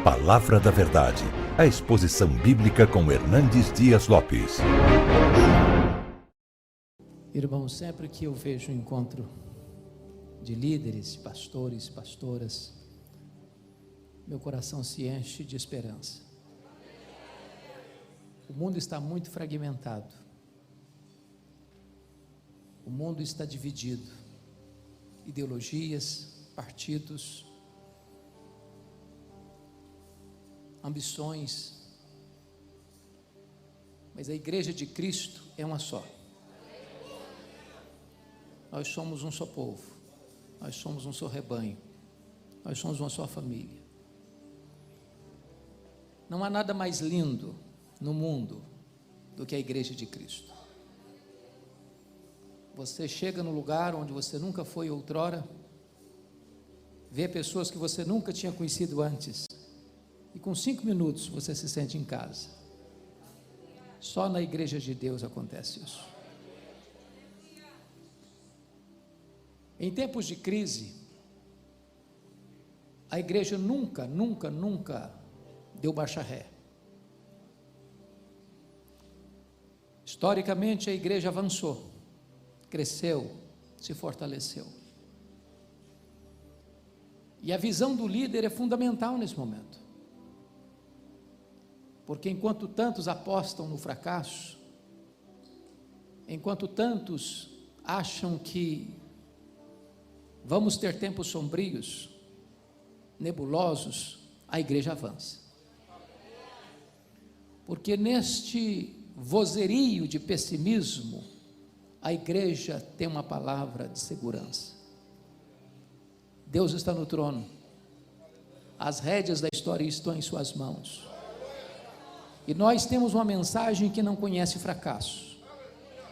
Palavra da Verdade, a exposição bíblica com Hernandes Dias Lopes. Irmãos, sempre que eu vejo um encontro de líderes, pastores, pastoras, meu coração se enche de esperança. O mundo está muito fragmentado. O mundo está dividido. Ideologias, partidos, ambições. Mas a Igreja de Cristo é uma só. Nós somos um só povo. Nós somos um só rebanho. Nós somos uma só família. Não há nada mais lindo no mundo do que a Igreja de Cristo. Você chega no lugar onde você nunca foi outrora, vê pessoas que você nunca tinha conhecido antes, e com 5 minutos você se sente em casa. Só na Igreja de Deus acontece isso. Em tempos de crise, a igreja nunca deu baixa ré. Historicamente, a igreja avançou, cresceu, se fortaleceu. E a visão do líder é fundamental nesse momento. Porque enquanto tantos apostam no fracasso, enquanto tantos acham que vamos ter tempos sombrios, nebulosos, a igreja avança. Porque neste vozerio de pessimismo, a igreja tem uma palavra de segurança. Deus está no trono. As rédeas da história estão em suas mãos. E nós temos uma mensagem que não conhece fracasso.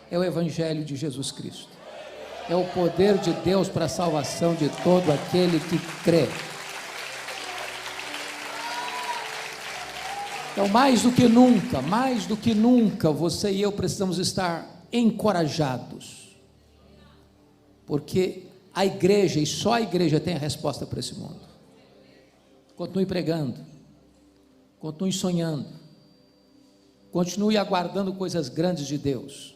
É o Evangelho de Jesus Cristo. É o poder de Deus para a salvação de todo aquele que crê. Então, mais do que nunca, você e eu precisamos estar encorajados. Porque a igreja, e só a igreja tem a resposta para esse mundo. Continue pregando, continue sonhando, continue aguardando coisas grandes de Deus.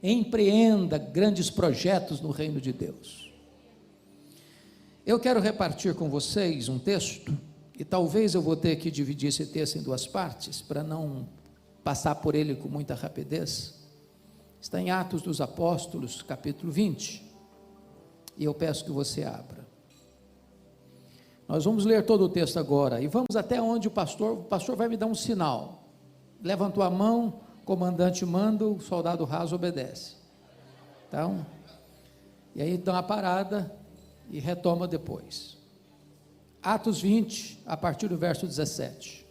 Empreenda grandes projetos no reino de Deus. Eu quero repartir com vocês um texto, e talvez eu vou ter que dividir esse texto em 2 partes, para não passar por ele com muita rapidez. Está em Atos dos Apóstolos, capítulo 20, e eu peço que você abra. Nós vamos ler todo o texto agora, e vamos até onde o pastor vai me dar um sinal. Levantou a mão, comandante manda, o soldado raso obedece. Então, e aí dá uma parada e retoma depois. Atos 20, a partir do verso 17.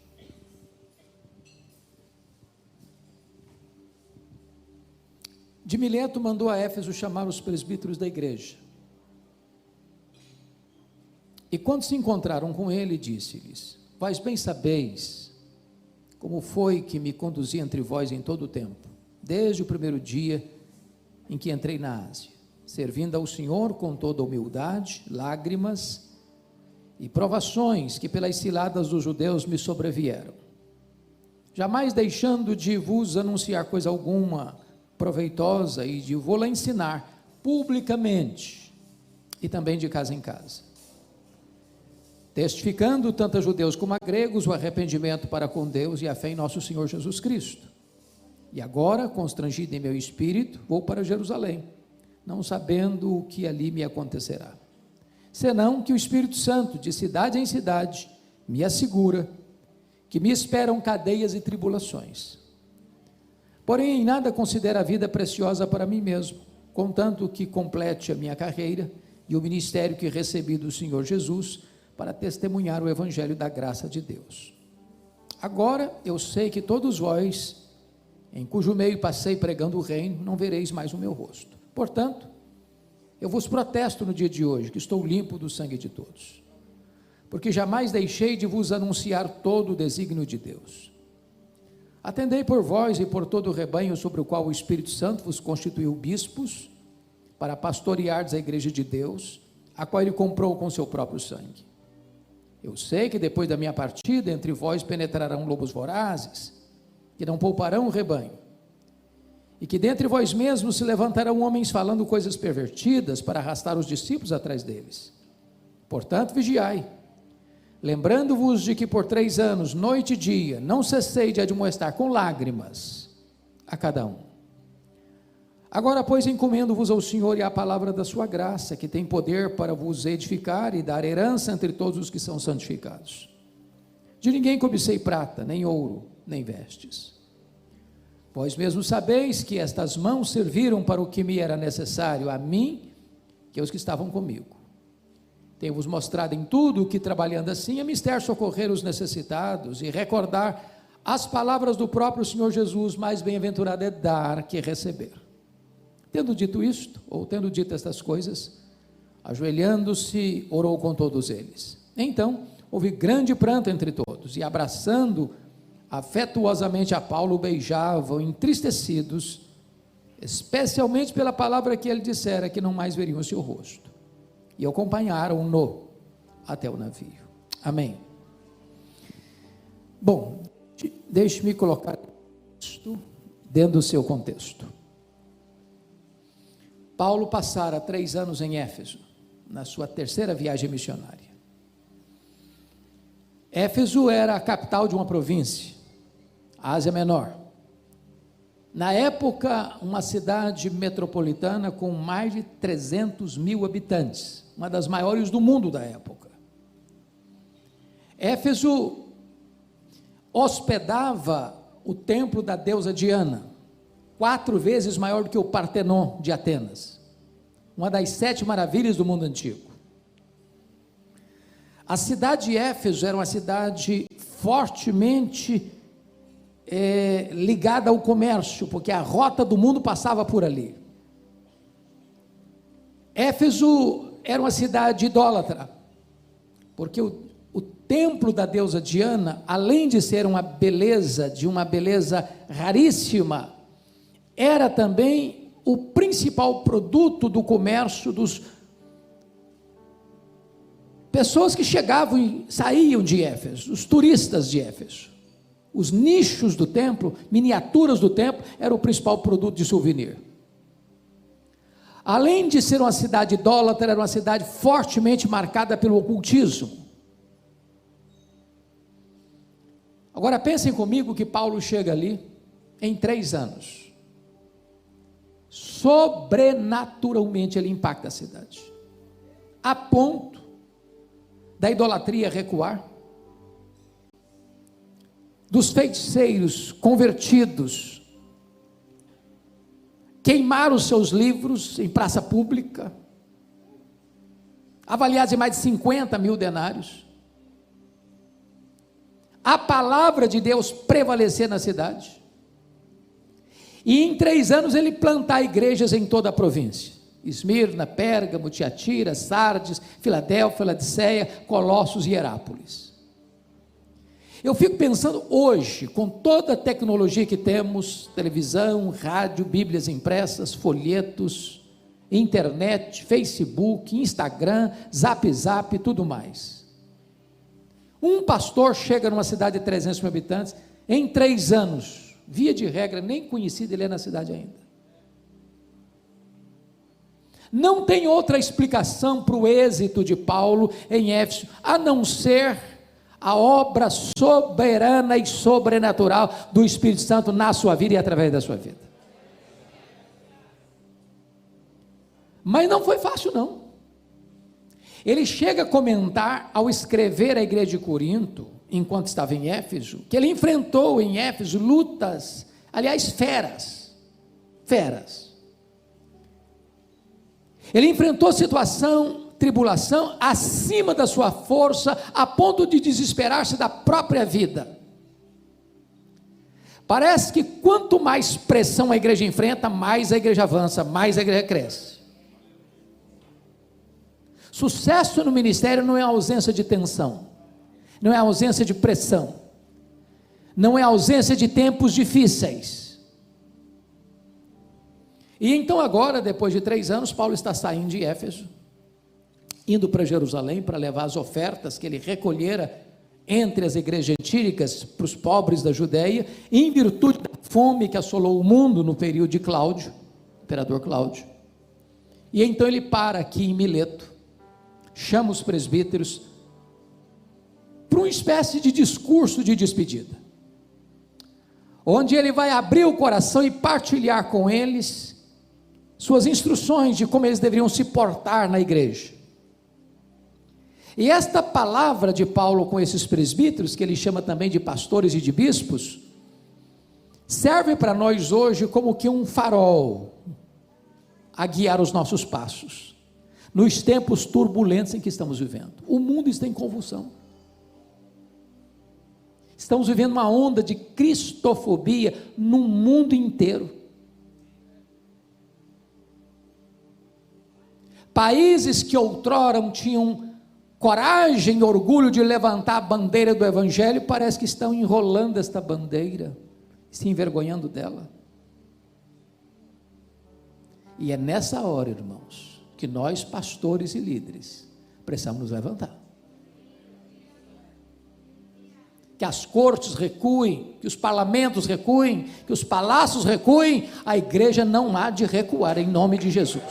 De Mileto mandou a Éfeso chamar os presbíteros da igreja. E quando se encontraram com ele, disse-lhes: vós bem sabeis como foi que me conduzi entre vós em todo o tempo, desde o primeiro dia em que entrei na Ásia, servindo ao Senhor com toda humildade, lágrimas e provações que pelas ciladas dos judeus me sobrevieram, jamais deixando de vos anunciar coisa alguma proveitosa e de vou-la ensinar publicamente e também de casa em casa, testificando tanto a judeus como a gregos o arrependimento para com Deus e a fé em nosso Senhor Jesus Cristo. E agora, constrangido em meu espírito, vou para Jerusalém, não sabendo o que ali me acontecerá, senão que o Espírito Santo, de cidade em cidade, me assegura que me esperam cadeias e tribulações. Porém, em nada considero a vida preciosa para mim mesmo, contanto que complete a minha carreira e o ministério que recebi do Senhor Jesus, para testemunhar o evangelho da graça de Deus. Agora eu sei que todos vós, em cujo meio passei pregando o reino, não vereis mais o meu rosto. Portanto, eu vos protesto no dia de hoje, que estou limpo do sangue de todos, porque jamais deixei de vos anunciar todo o desígnio de Deus. Atendei por vós e por todo o rebanho sobre o qual o Espírito Santo vos constituiu bispos, para pastoreardes a igreja de Deus, a qual ele comprou com seu próprio sangue. Eu sei que depois da minha partida, entre vós penetrarão lobos vorazes, que não pouparão o rebanho, e que dentre vós mesmos se levantarão homens falando coisas pervertidas para arrastar os discípulos atrás deles. Portanto, vigiai, lembrando-vos de que por 3 anos, noite e dia, não cessei de admoestar com lágrimas a cada um. Agora, pois, encomendo-vos ao Senhor e à palavra da sua graça, que tem poder para vos edificar e dar herança entre todos os que são santificados. De ninguém cobicei prata, nem ouro, nem vestes. Vós mesmos sabeis que estas mãos serviram para o que me era necessário, a mim, que aos que estavam comigo. Tenho-vos mostrado em tudo que, trabalhando assim, é mister socorrer os necessitados e recordar as palavras do próprio Senhor Jesus: mais bem-aventurado é dar que receber. Tendo dito isto, ou tendo dito estas coisas, ajoelhando-se, orou com todos eles. Então, houve grande pranto entre todos, e abraçando afetuosamente a Paulo, beijavam, entristecidos, especialmente pela palavra que ele dissera, que não mais veriam o seu rosto. E acompanharam-no até o navio. Amém. Bom, deixe-me colocar isto dentro do seu contexto. Paulo passara 3 anos em Éfeso, na sua 3ª viagem missionária. Éfeso era a capital de uma província, a Ásia Menor. Na época, uma cidade metropolitana com mais de 300 mil habitantes, uma das maiores do mundo da época. Éfeso hospedava o templo da deusa Diana, 4 vezes maior do que o Partenon de Atenas, uma das 7 maravilhas do mundo antigo. A cidade de Éfeso era uma cidade fortemente ligada ao comércio, porque a rota do mundo passava por ali. Éfeso era uma cidade idólatra, porque o templo da deusa Diana, além de ser uma beleza raríssima, era também o principal produto do comércio dos pessoas que chegavam e saíam de Éfeso, os turistas de Éfeso. Os nichos do templo, miniaturas do templo, era o principal produto de souvenir. Além de ser uma cidade idólatra, era uma cidade fortemente marcada pelo ocultismo. Agora pensem comigo que Paulo chega ali em 3 anos. Sobrenaturalmente ele impacta a cidade, a ponto da idolatria recuar, dos feiticeiros convertidos queimar os seus livros em praça pública, avaliados em mais de 50 mil denários, a palavra de Deus prevalecer na cidade, e em 3 anos ele plantar igrejas em toda a província: Esmirna, Pérgamo, Tiatira, Sardes, Filadélfia, Laodiceia, Colossos e Herápolis. Eu fico pensando hoje, com toda a tecnologia que temos, televisão, rádio, bíblias impressas, folhetos, internet, Facebook, Instagram, Zap, tudo mais. Um pastor chega numa cidade de 300 mil habitantes, em 3 anos, via de regra, nem conhecido ele é na cidade ainda. Não tem outra explicação para o êxito de Paulo em Éfeso, a não ser a obra soberana e sobrenatural do Espírito Santo na sua vida e através da sua vida. Mas não foi fácil não. Ele chega a comentar, ao escrever à igreja de Corinto, enquanto estava em Éfeso, que ele enfrentou em Éfeso lutas, aliás, feras. Ele enfrentou tribulação acima da sua força, a ponto de desesperar-se da própria vida. Parece que quanto mais pressão a igreja enfrenta, mais a igreja avança, mais a igreja cresce. Sucesso no ministério não é a ausência de tensão, não é a ausência de pressão, não é a ausência de tempos difíceis. E então agora, depois de 3 anos, Paulo está saindo de Éfeso, indo para Jerusalém para levar as ofertas que ele recolhera entre as igrejas gentílicas para os pobres da Judéia, em virtude da fome que assolou o mundo no período de Cláudio, imperador Cláudio. E então ele para aqui em Mileto, chama os presbíteros para uma espécie de discurso de despedida, onde ele vai abrir o coração e partilhar com eles suas instruções de como eles deveriam se portar na igreja. E esta palavra de Paulo com esses presbíteros, que ele chama também de pastores e de bispos, serve para nós hoje como que um farol a guiar os nossos passos, nos tempos turbulentos em que estamos vivendo. O mundo está em convulsão, estamos vivendo uma onda de cristofobia no mundo inteiro. Países que outrora tinham coragem e orgulho de levantar a bandeira do Evangelho, parece que estão enrolando esta bandeira, se envergonhando dela. E é nessa hora, irmãos, que nós, pastores e líderes, precisamos nos levantar. Que as cortes recuem, que os parlamentos recuem, que os palácios recuem, a igreja não há de recuar, em nome de Jesus.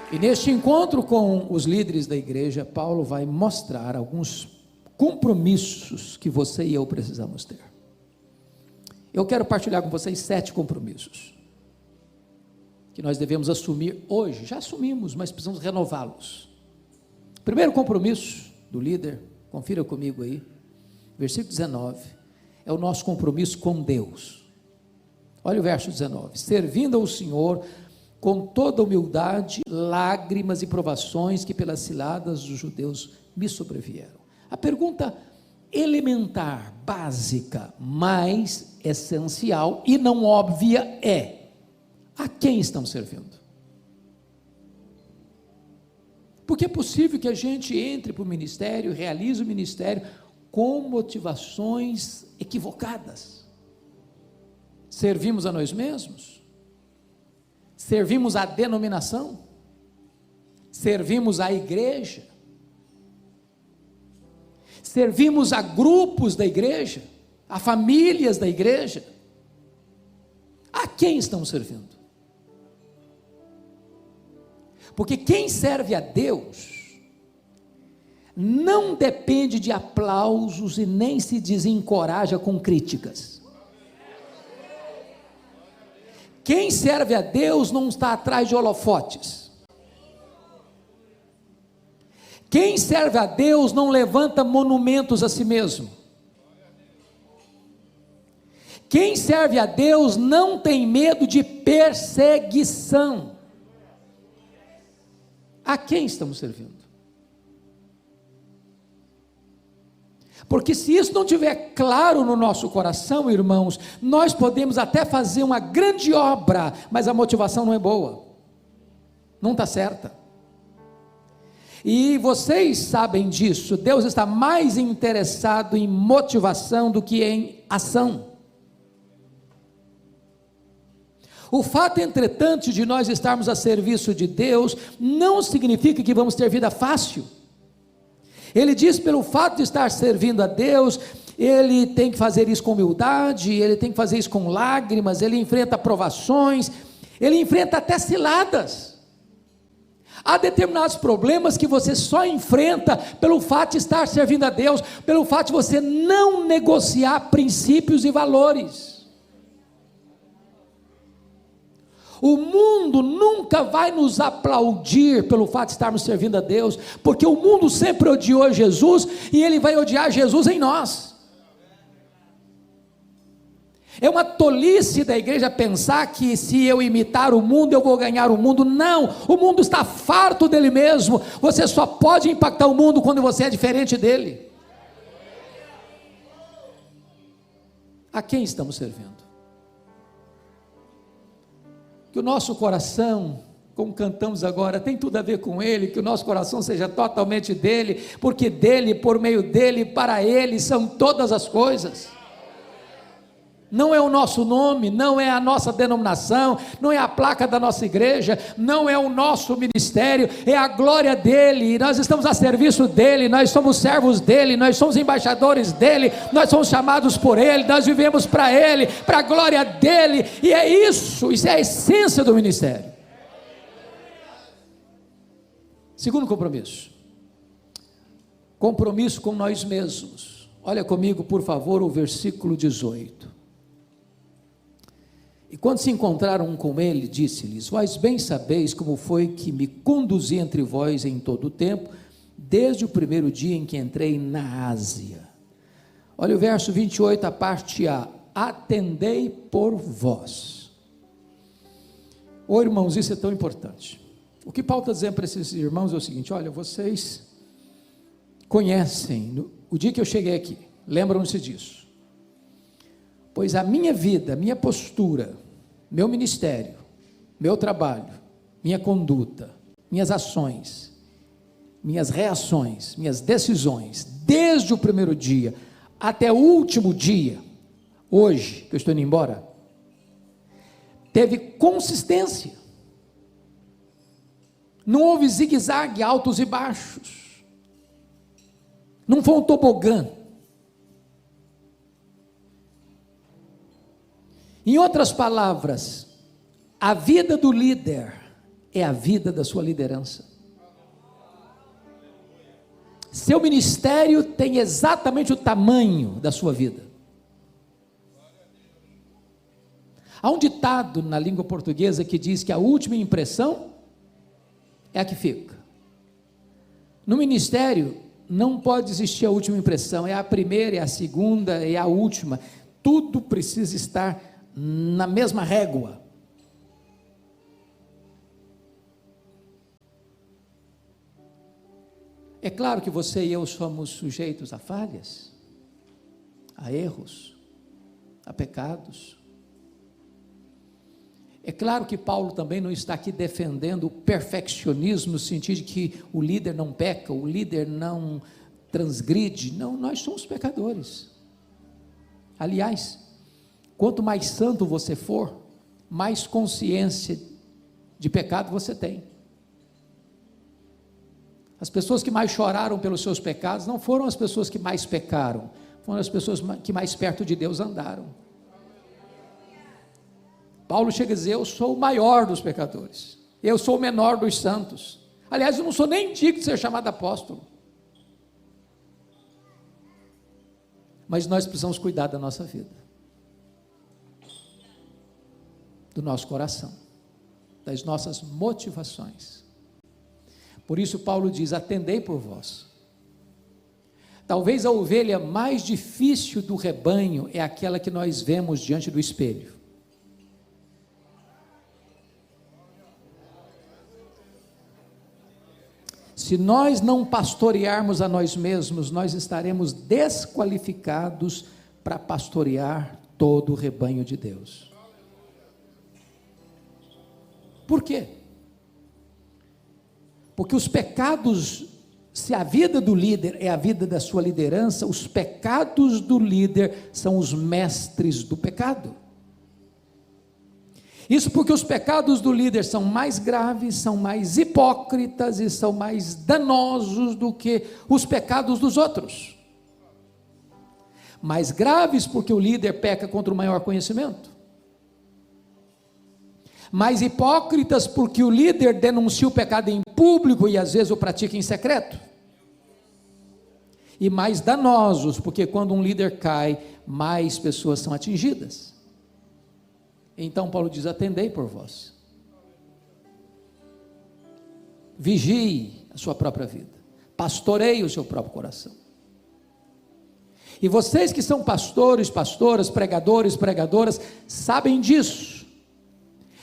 E neste encontro com os líderes da igreja, Paulo vai mostrar alguns compromissos que você e eu precisamos ter. Eu quero partilhar com vocês 7 compromissos que nós devemos assumir hoje. Já assumimos, mas precisamos renová-los. Primeiro compromisso do líder, confira comigo aí, versículo 19, é o nosso compromisso com Deus. Olha o verso 19: servindo ao Senhor com toda humildade, lágrimas e provações que pelas ciladas dos judeus me sobrevieram. A pergunta elementar, básica, mais essencial e não óbvia é: a quem estamos servindo? Porque é possível que a gente entre para o ministério, realize o ministério com motivações equivocadas. Servimos a nós mesmos? Servimos a denominação? Servimos a igreja? Servimos a grupos da igreja? A famílias da igreja? A quem estamos servindo? Porque quem serve a Deus não depende de aplausos e nem se desencoraja com críticas. Quem serve a Deus não está atrás de holofotes. Quem serve a Deus não levanta monumentos a si mesmo. Quem serve a Deus não tem medo de perseguição. A quem estamos servindo? Porque se isso não estiver claro no nosso coração, irmãos, nós podemos até fazer uma grande obra, mas a motivação não é boa, não está certa. E vocês sabem disso, Deus está mais interessado em motivação do que em ação. O fato, entretanto, de nós estarmos a serviço de Deus, não significa que vamos ter vida fácil. Ele diz, pelo fato de estar servindo a Deus, ele tem que fazer isso com humildade, ele tem que fazer isso com lágrimas, ele enfrenta provações, ele enfrenta até ciladas. Há determinados problemas que você só enfrenta pelo fato de estar servindo a Deus, pelo fato de você não negociar princípios e valores. O mundo nunca vai nos aplaudir pelo fato de estarmos servindo a Deus, porque o mundo sempre odiou Jesus, e ele vai odiar Jesus em nós. É uma tolice da igreja pensar que se eu imitar o mundo, eu vou ganhar o mundo. Não, o mundo está farto dele mesmo. Você só pode impactar o mundo quando você é diferente dele. A quem estamos servindo? Que o nosso coração, como cantamos agora, tem tudo a ver com Ele, que o nosso coração seja totalmente dEle, porque dEle, por meio dEle, para Ele, são todas as coisas. Não é o nosso nome, não é a nossa denominação, não é a placa da nossa igreja, não é o nosso ministério, é a glória dele. Nós estamos a serviço dele, nós somos servos dele, nós somos embaixadores dele, nós somos chamados por ele, nós vivemos para ele, para a glória dele, e é isso é a essência do ministério. Segundo compromisso, compromisso com nós mesmos. Olha comigo, por favor, o versículo 18. E quando se encontraram com ele, disse-lhes: vós bem sabeis como foi que me conduzi entre vós em todo o tempo, desde o primeiro dia em que entrei na Ásia. Olha o verso 28, a parte A: atendei por vós. Ô irmãos, isso é tão importante. O que Paulo está dizendo para esses irmãos é o seguinte: olha, vocês conhecem, o dia que eu cheguei aqui, lembram-se disso. Pois a minha vida, minha postura, meu ministério, meu trabalho, minha conduta, minhas ações, minhas reações, minhas decisões, desde o primeiro dia até o último dia, hoje, que eu estou indo embora, teve consistência. Não houve zigue-zague, altos e baixos. Não foi um tobogã. Em outras palavras, a vida do líder é a vida da sua liderança. Seu ministério tem exatamente o tamanho da sua vida. Há um ditado na língua portuguesa que diz que a última impressão é a que fica. No ministério, não pode existir a última impressão, é a primeira, é a segunda, é a última. Tudo precisa estar na mesma régua. É claro que você e eu somos sujeitos a falhas, a erros, a pecados. É claro que Paulo também não está aqui defendendo o perfeccionismo, no sentido de que o líder não peca, o líder não transgride. Não, nós somos pecadores. Aliás, quanto mais santo você for, mais consciência de pecado você tem. As pessoas que mais choraram pelos seus pecados não foram as pessoas que mais pecaram, foram as pessoas que mais perto de Deus andaram. Paulo chega a dizer: eu sou o maior dos pecadores, eu sou o menor dos santos. Aliás, eu não sou nem digno de ser chamado apóstolo. Mas nós precisamos cuidar da nossa vida, do nosso coração, das nossas motivações. Por isso Paulo diz: atendei por vós. Talvez a ovelha mais difícil do rebanho é aquela que nós vemos diante do espelho. Se nós não pastorearmos a nós mesmos, nós estaremos desqualificados para pastorear todo o rebanho de Deus. Por quê? Porque os pecados, se a vida do líder é a vida da sua liderança, os pecados do líder são os mestres do pecado. Isso porque os pecados do líder são mais graves, são mais hipócritas e são mais danosos do que os pecados dos outros. Mais graves porque o líder peca contra o maior conhecimento. Mais hipócritas porque o líder denuncia o pecado em público e às vezes o pratica em secreto. E mais danosos porque quando um líder cai, mais pessoas são atingidas. Então Paulo diz: atendei por vós. Vigie a sua própria vida, pastoreie o seu próprio coração. E vocês que são pastores, pastoras, pregadores, pregadoras, sabem disso.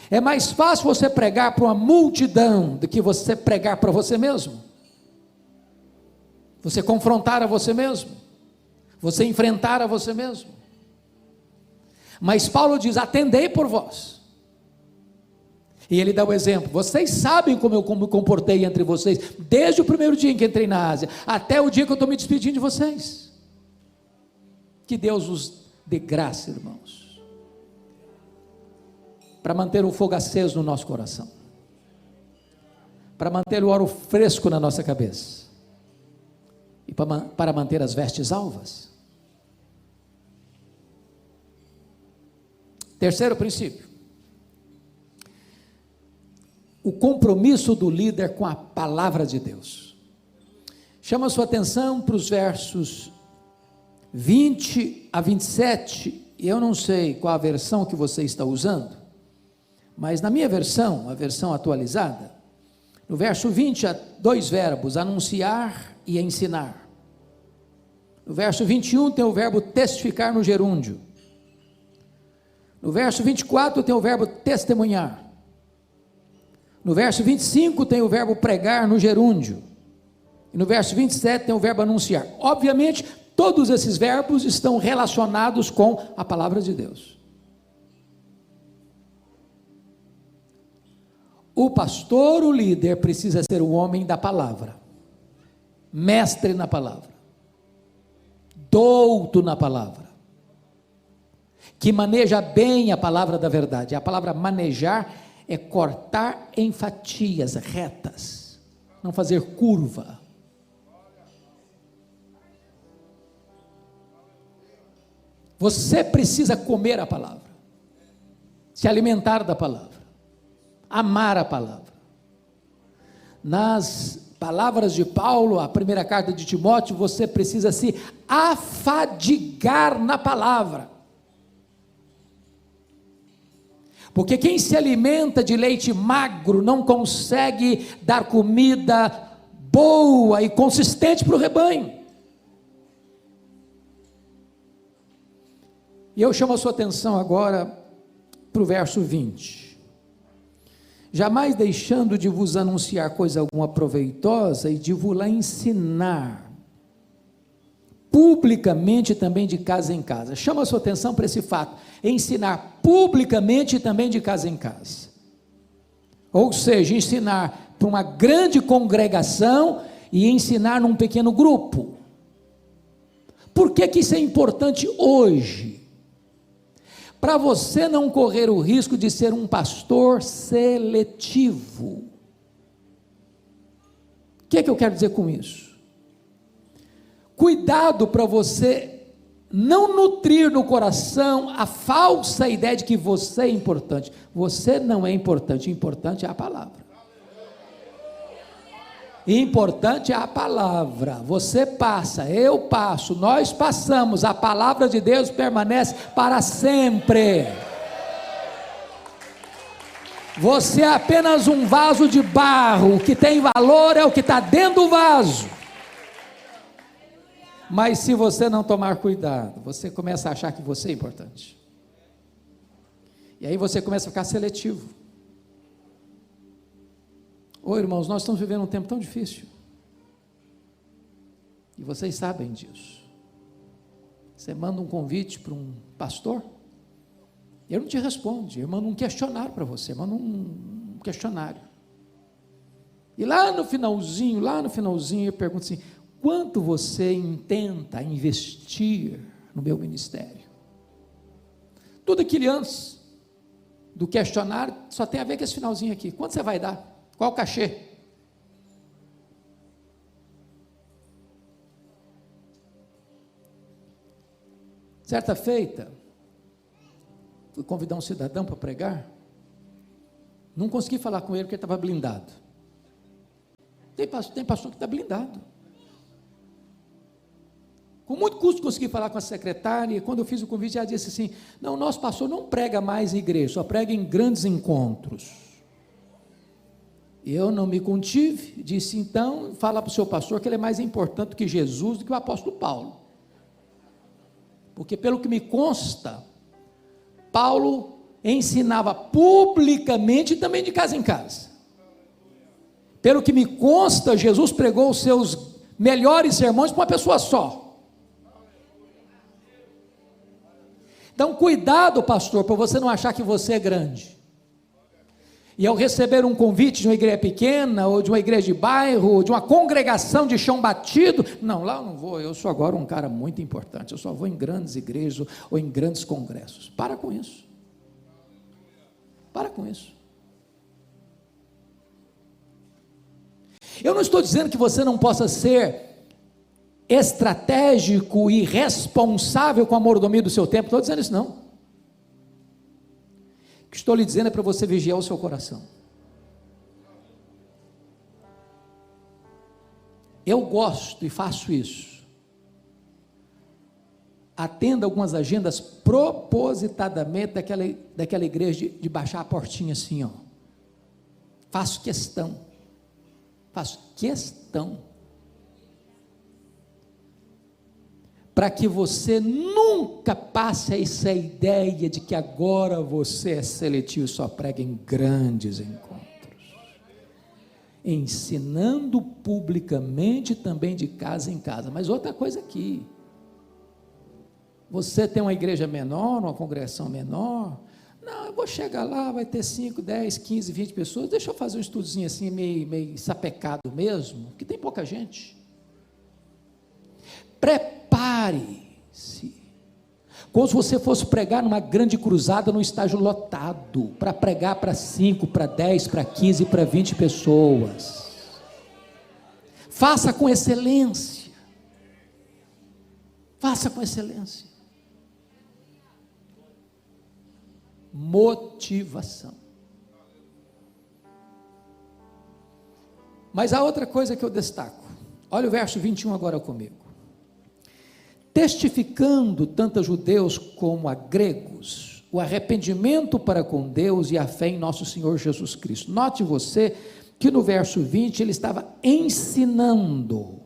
É mais fácil você pregar para uma multidão do que você pregar para você mesmo. Você confrontar a você mesmo, você enfrentar a você mesmo. Mas Paulo diz: atendei por vós. E ele dá o exemplo: vocês sabem como eu me comportei entre vocês, desde o primeiro dia em que entrei na Ásia, até o dia que eu estou me despedindo de vocês. Que Deus os dê graça, irmãos, para manter o fogo aceso no nosso coração, para manter o óleo fresco na nossa cabeça, e para manter as vestes alvas. Terceiro princípio: o compromisso do líder com a palavra de Deus. Chama a sua atenção para os versos 20 a 27, e eu não sei qual a versão que você está usando, mas na minha versão, a versão atualizada, no verso 20 há dois verbos, anunciar e ensinar. No verso 21 tem o verbo testificar no gerúndio. No verso 24 tem o verbo testemunhar. No verso 25 tem o verbo pregar no gerúndio. E no verso 27 tem o verbo anunciar. Obviamente, todos esses verbos estão relacionados com a palavra de Deus. O pastor, o líder, precisa ser o homem da palavra, mestre na palavra, douto na palavra, que maneja bem a palavra da verdade. A palavra manejar é cortar em fatias retas, não fazer curva. Você precisa comer a palavra, se alimentar da palavra, amar a palavra. Nas palavras de Paulo, a primeira carta de Timóteo, você precisa se afadigar na palavra, porque quem se alimenta de leite magro não consegue dar comida boa e consistente para o rebanho. E eu chamo a sua atenção agora para o verso 20. Jamais deixando de vos anunciar coisa alguma proveitosa e de vos ensinar, publicamente também de casa em casa. Chama a sua atenção para esse fato, ensinar publicamente também de casa em casa. Ou seja, ensinar para uma grande congregação e ensinar num pequeno grupo. Por que que isso é importante hoje? Para você não correr o risco de ser um pastor seletivo. O que é que eu quero dizer com isso? Cuidado para você não nutrir no coração a falsa ideia de que você é importante. Você não é importante, importante é a palavra. Importante é a palavra. Você passa, eu passo, nós passamos, a palavra de Deus permanece para sempre. Você é apenas um vaso de barro, o que tem valor é o que está dentro do vaso. Mas se você não tomar cuidado, você começa a achar que você é importante, e aí você começa a ficar seletivo. Ô irmãos, nós estamos vivendo um tempo tão difícil, e vocês sabem disso. Você manda um convite para um pastor, ele não te responde, ele manda um questionário para você, manda um questionário, e lá no finalzinho, ele pergunta assim: quanto você intenta investir no meu ministério? Tudo aquilo antes do questionário só tem a ver com esse finalzinho aqui. Quanto você vai dar? Qual o cachê? Certa feita, fui convidar um cidadão para pregar, não consegui falar com ele porque ele estava blindado. Tem pastor que está blindado. Com muito custo consegui falar com a secretária, e quando eu fiz o convite, ela disse assim: não, nosso pastor não prega mais em igreja, só prega em grandes encontros. Eu não me contive, disse: então, fala para o seu pastor que ele é mais importante do que Jesus, do que o apóstolo Paulo. Porque pelo que me consta, Paulo ensinava publicamente e também de casa em casa. Pelo que me consta, Jesus pregou os seus melhores sermões para uma pessoa só. Então cuidado, pastor, para você não achar que você é grande. E ao receber um convite de uma igreja pequena, ou de uma igreja de bairro, ou de uma congregação de chão batido, não, lá eu não vou, eu sou agora um cara muito importante, eu só vou em grandes igrejas, ou em grandes congressos. Para com isso. Para com isso. Eu não estou dizendo que você não possa ser estratégico e responsável com a mordomia do seu tempo, estou dizendo isso não. O que estou lhe dizendo é para você vigiar o seu coração. Eu gosto e faço isso. Atenda algumas agendas propositadamente daquela igreja de baixar a portinha assim, ó. Faço questão. Para que você nunca passe essa ideia de que agora você é seletivo, só prega em grandes encontros, ensinando publicamente também de casa em casa. Mas outra coisa aqui, você tem uma igreja menor, uma congregação menor, não, eu vou chegar lá, vai ter 5, 10, 15, 20 pessoas, deixa eu fazer um estudozinho assim, meio sapecado mesmo, que tem pouca gente. Prepare-se, como se você fosse pregar numa grande cruzada, num estágio lotado, para pregar para 5, para 10, para 15, para 20 pessoas. Faça com excelência. Faça com excelência. Motivação. Mas há outra coisa que eu destaco. Olha o verso 21 agora comigo. Testificando tanto a judeus como a gregos, o arrependimento para com Deus e a fé em nosso Senhor Jesus Cristo. Note você que no verso 20 ele estava ensinando.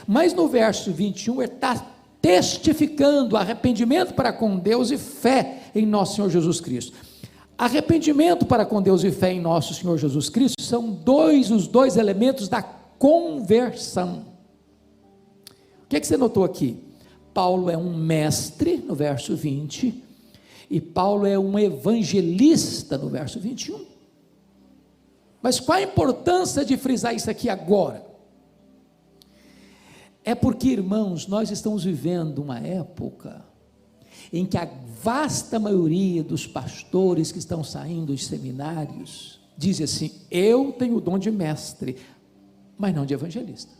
Mas no verso 21 ele está testificando arrependimento para com Deus e fé em nosso Senhor Jesus Cristo. Arrependimento para com Deus e fé em nosso Senhor Jesus Cristo são os dois elementos da conversão. O que você notou aqui? Paulo é um mestre no verso 20 e Paulo é um evangelista no verso 21. Mas qual a importância de frisar isso aqui agora? É porque, irmãos, nós estamos vivendo uma época em que a vasta maioria dos pastores que estão saindo dos seminários dizem assim: eu tenho o dom de mestre, mas não de evangelista.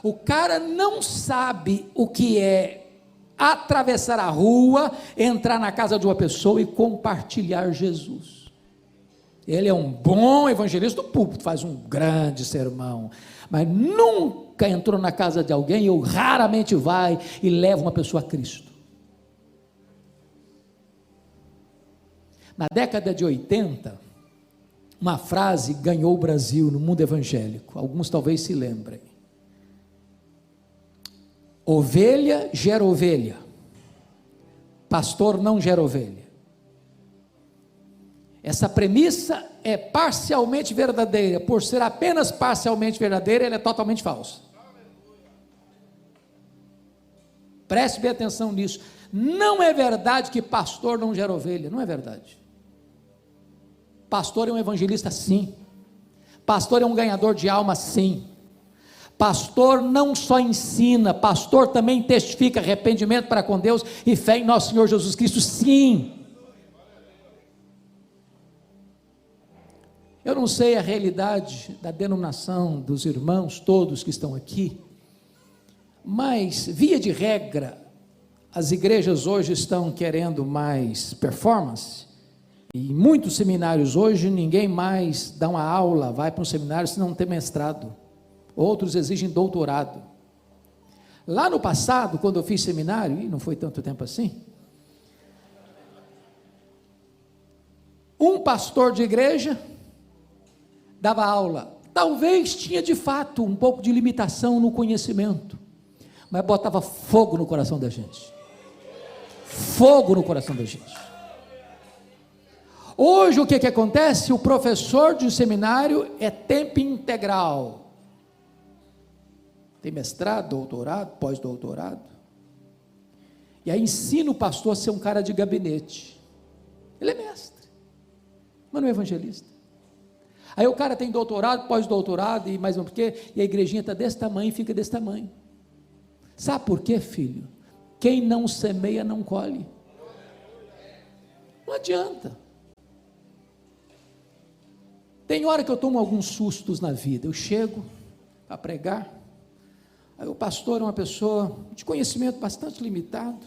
O cara não sabe o que é atravessar a rua, entrar na casa de uma pessoa e compartilhar Jesus. Ele é um bom evangelista do púlpito, faz um grande sermão, mas nunca entrou na casa de alguém, ou raramente vai e leva uma pessoa a Cristo. Na década de 80, uma frase ganhou o Brasil no mundo evangélico, alguns talvez se lembrem: ovelha gera ovelha, pastor não gera ovelha. Essa premissa é parcialmente verdadeira. Por ser apenas parcialmente verdadeira, ela é totalmente falsa. Preste bem atenção nisso. Não é verdade que pastor não gera ovelha. Não é verdade. Pastor é um evangelista, sim. Pastor é um ganhador de alma, sim. Pastor não só ensina, pastor também testifica arrependimento para com Deus e fé em nosso Senhor Jesus Cristo, sim. Eu não sei a realidade da denominação dos irmãos todos que estão aqui, mas via de regra, as igrejas hoje estão querendo mais performance, e em muitos seminários hoje ninguém mais dá uma aula, vai para um seminário se não tem mestrado, outros exigem doutorado. Lá no passado, quando eu fiz seminário, e não foi tanto tempo assim, um pastor de igreja dava aula, talvez tinha de fato um pouco de limitação no conhecimento, mas botava fogo no coração da gente, fogo no coração da gente. Hoje o que acontece? O professor de seminário é tempo integral, tem mestrado, doutorado, pós-doutorado, e aí ensina o pastor a ser um cara de gabinete. Ele é mestre, mas não é evangelista. Aí o cara tem doutorado, pós-doutorado e mais um porquê, e a igrejinha está desse tamanho e fica desse tamanho. Sabe por quê, filho? quem não semeia não colhe. Não adianta. Tem hora que eu tomo alguns sustos na vida. Eu chego para pregar, aí o pastor é uma pessoa de conhecimento bastante limitado.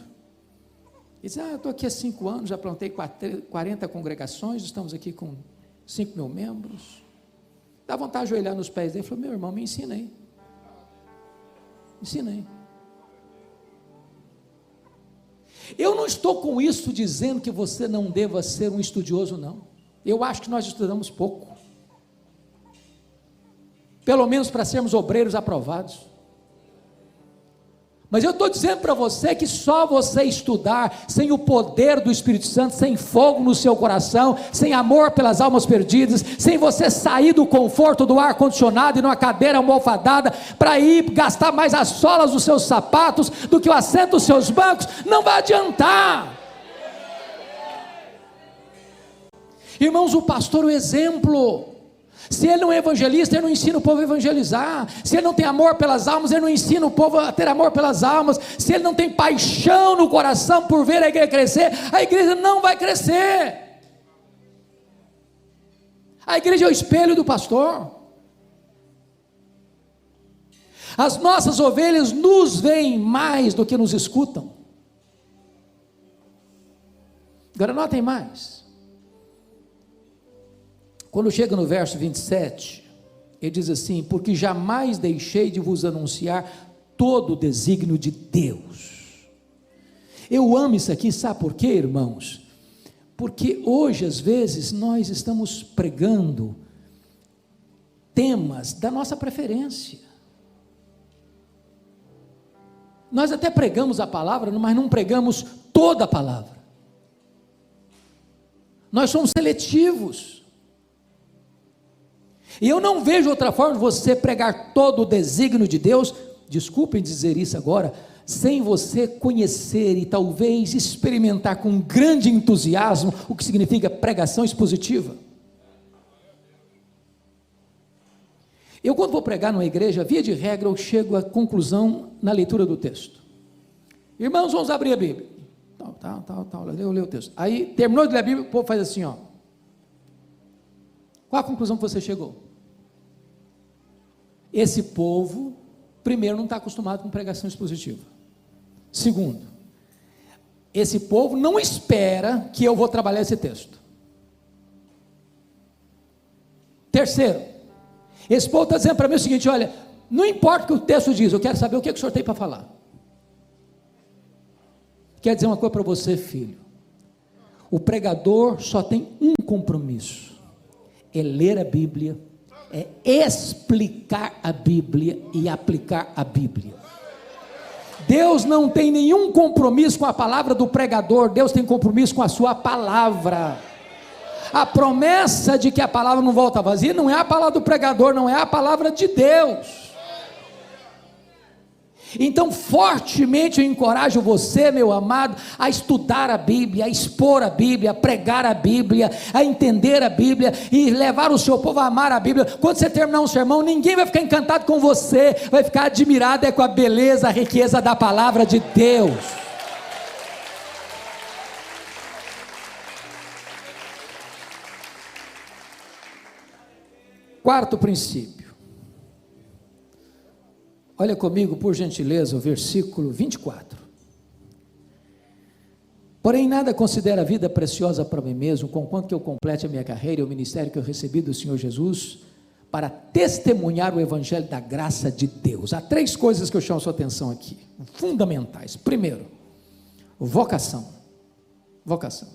Ele diz: eu estou aqui há 5 anos, já plantei 40 congregações, estamos aqui com 5.000 membros. Dá vontade de ajoelhar nos pés dele. Ele falou: meu irmão, me ensina aí. Ensina aí. Eu não estou com isso dizendo que você não deva ser um estudioso, não. Eu acho que nós estudamos pouco. Pelo menos para sermos obreiros aprovados. Mas eu estou dizendo para você que só você estudar, sem o poder do Espírito Santo, sem fogo no seu coração, sem amor pelas almas perdidas, sem você sair do conforto do ar-condicionado e numa cadeira almofadada, para ir gastar mais as solas dos seus sapatos do que o assento dos seus bancos, não vai adiantar. Irmãos, o pastor é o exemplo. Se ele não é evangelista, ele não ensina o povo a evangelizar. Se ele não tem amor pelas almas, ele não ensina o povo a ter amor pelas almas. Se ele não tem paixão no coração por ver a igreja crescer, a igreja não vai crescer. A igreja é o espelho do pastor. As nossas ovelhas nos veem mais do que nos escutam. Agora notem mais. Quando chega no verso 27, ele diz assim: porque jamais deixei de vos anunciar todo o desígnio de Deus. Eu amo isso aqui, sabe por quê, irmãos? Porque hoje, às vezes, nós estamos pregando temas da nossa preferência. Nós até pregamos a palavra, mas não pregamos toda a palavra. Nós somos seletivos. E eu não vejo outra forma de você pregar todo o desígnio de Deus, desculpem dizer isso agora, sem você conhecer e talvez experimentar com grande entusiasmo o que significa pregação expositiva. Eu, quando vou pregar numa igreja, via de regra, eu chego à conclusão na leitura do texto. Irmãos, vamos abrir a Bíblia. Eu leio o texto. Aí, terminou de ler a Bíblia, o povo faz assim, ó. Qual a conclusão que você chegou? Esse povo, primeiro, não está acostumado com pregação expositiva. Segundo, esse povo não espera que eu vou trabalhar esse texto. Terceiro, esse povo está dizendo para mim o seguinte: olha, não importa o que o texto diz, eu quero saber o que o senhor tem para falar. Quer dizer uma coisa para você, filho: o pregador só tem um compromisso, é ler a Bíblia, é explicar a Bíblia e aplicar a Bíblia. Deus não tem nenhum compromisso com a palavra do pregador, Deus tem compromisso com a sua palavra. A promessa de que a palavra não volta vazia não é a palavra do pregador, não é a palavra de Deus. Então, fortemente eu encorajo você, meu amado, a estudar a Bíblia, a expor a Bíblia, a pregar a Bíblia, a entender a Bíblia e levar o seu povo a amar a Bíblia. Quando você terminar um sermão, ninguém vai ficar encantado com você, vai ficar admirado com a beleza, a riqueza da palavra de Deus. Quarto princípio. Olha comigo, por gentileza, o versículo 24. Porém, nada considero a vida preciosa para mim mesmo, conquanto que eu complete a minha carreira e o ministério que eu recebi do Senhor Jesus, para testemunhar o evangelho da graça de Deus. Há 3 coisas que eu chamo a sua atenção aqui, fundamentais. Primeiro, vocação. Vocação.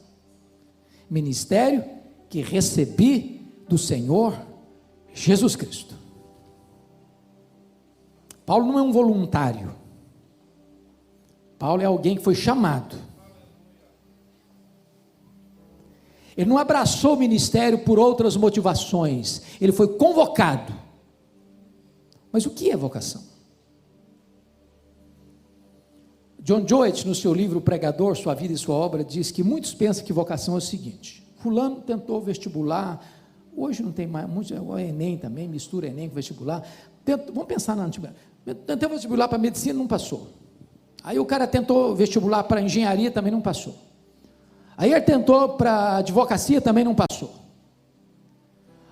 Ministério que recebi do Senhor Jesus Cristo. Paulo não é um voluntário. Paulo é alguém que foi chamado. Ele não abraçou o ministério por outras motivações. Ele foi convocado. Mas o que é vocação? John Joyce, no seu livro Pregador, Sua Vida e Sua Obra, diz que muitos pensam que vocação é o seguinte: fulano tentou vestibular, hoje não tem mais, o Enem também, mistura Enem com vestibular, vamos pensar na antigüedade, tentou vestibular para medicina, não passou, Aí o cara tentou vestibular para engenharia, também não passou. Aí ele tentou para advocacia, também não passou.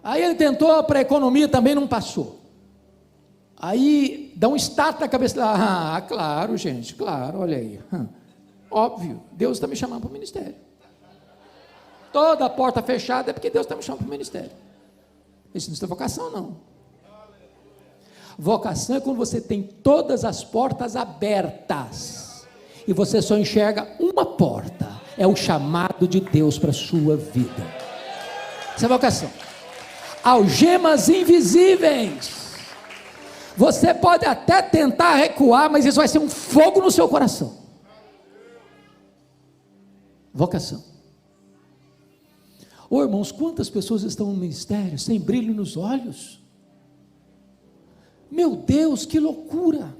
Aí ele tentou para economia, também não passou. Aí dá um start na cabeça dela. Ah, claro, gente, claro, olha aí. Óbvio, Deus está me chamando para o ministério. Toda a porta fechada é porque Deus está me chamando para o ministério. Isso não é vocação, não. Vocação é quando você tem todas as portas abertas e você só enxerga uma porta. É o chamado de Deus para a sua vida. Isso é vocação. Algemas invisíveis. Você pode até tentar recuar, mas isso vai ser um fogo no seu coração. Vocação. Ô irmãos, quantas pessoas estão no ministério sem brilho nos olhos? Meu Deus, que loucura!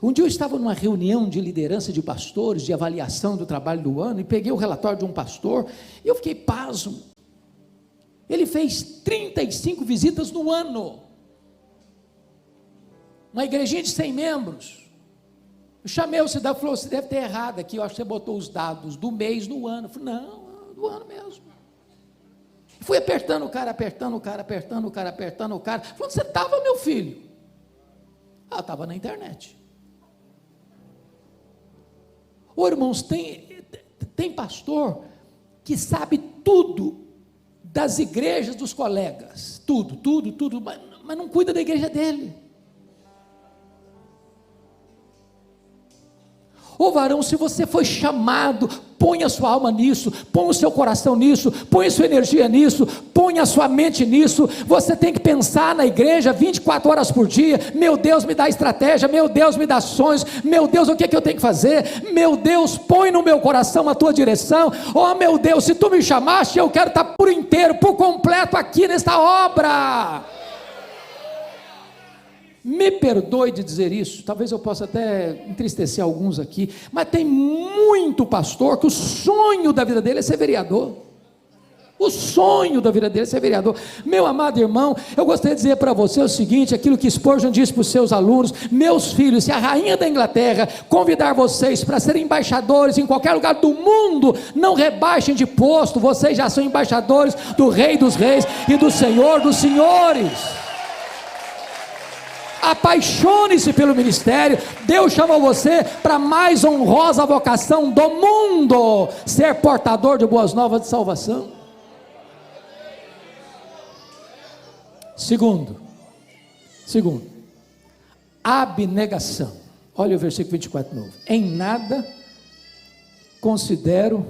Um dia eu estava numa reunião de liderança de pastores, de avaliação do trabalho do ano, e peguei o relatório de um pastor, e eu fiquei pasmo. Ele fez 35 visitas no ano, uma igrejinha de 100 membros. Eu chamei o cidadão e falou: você deve ter errado aqui, eu acho que você botou os dados do mês no ano. Eu falei: não, do ano mesmo. Fui apertando o cara, falou: onde você estava, meu filho? Eu estava na internet. Ô irmãos, tem pastor que sabe tudo das igrejas dos colegas, tudo, mas não cuida da igreja dele. Ô varão, se você foi chamado, põe a sua alma nisso, põe o seu coração nisso, põe a sua energia nisso, põe a sua mente nisso. Você tem que pensar na igreja 24 horas por dia. Meu Deus, me dá estratégia, meu Deus, me dá sonhos, meu Deus, o que é que eu tenho que fazer? Meu Deus, põe no meu coração a tua direção. Oh meu Deus, se tu me chamaste, eu quero estar por inteiro, por completo aqui nesta obra. Me perdoe de dizer isso, talvez eu possa até entristecer alguns aqui, mas tem muito pastor que o sonho da vida dele é ser vereador. O sonho da vida dele é ser vereador. Meu amado irmão, eu gostaria de dizer para você o seguinte: aquilo que Spurgeon disse para os seus alunos: meus filhos, se a rainha da Inglaterra convidar vocês para serem embaixadores em qualquer lugar do mundo, não rebaixem de posto, vocês já são embaixadores do Rei dos Reis e do Senhor dos Senhores. Apaixone-se pelo ministério. Deus chamou você para a mais honrosa vocação do mundo: ser portador de boas novas de salvação. Segundo, abnegação. Olha o versículo 24 de novo. Em nada considero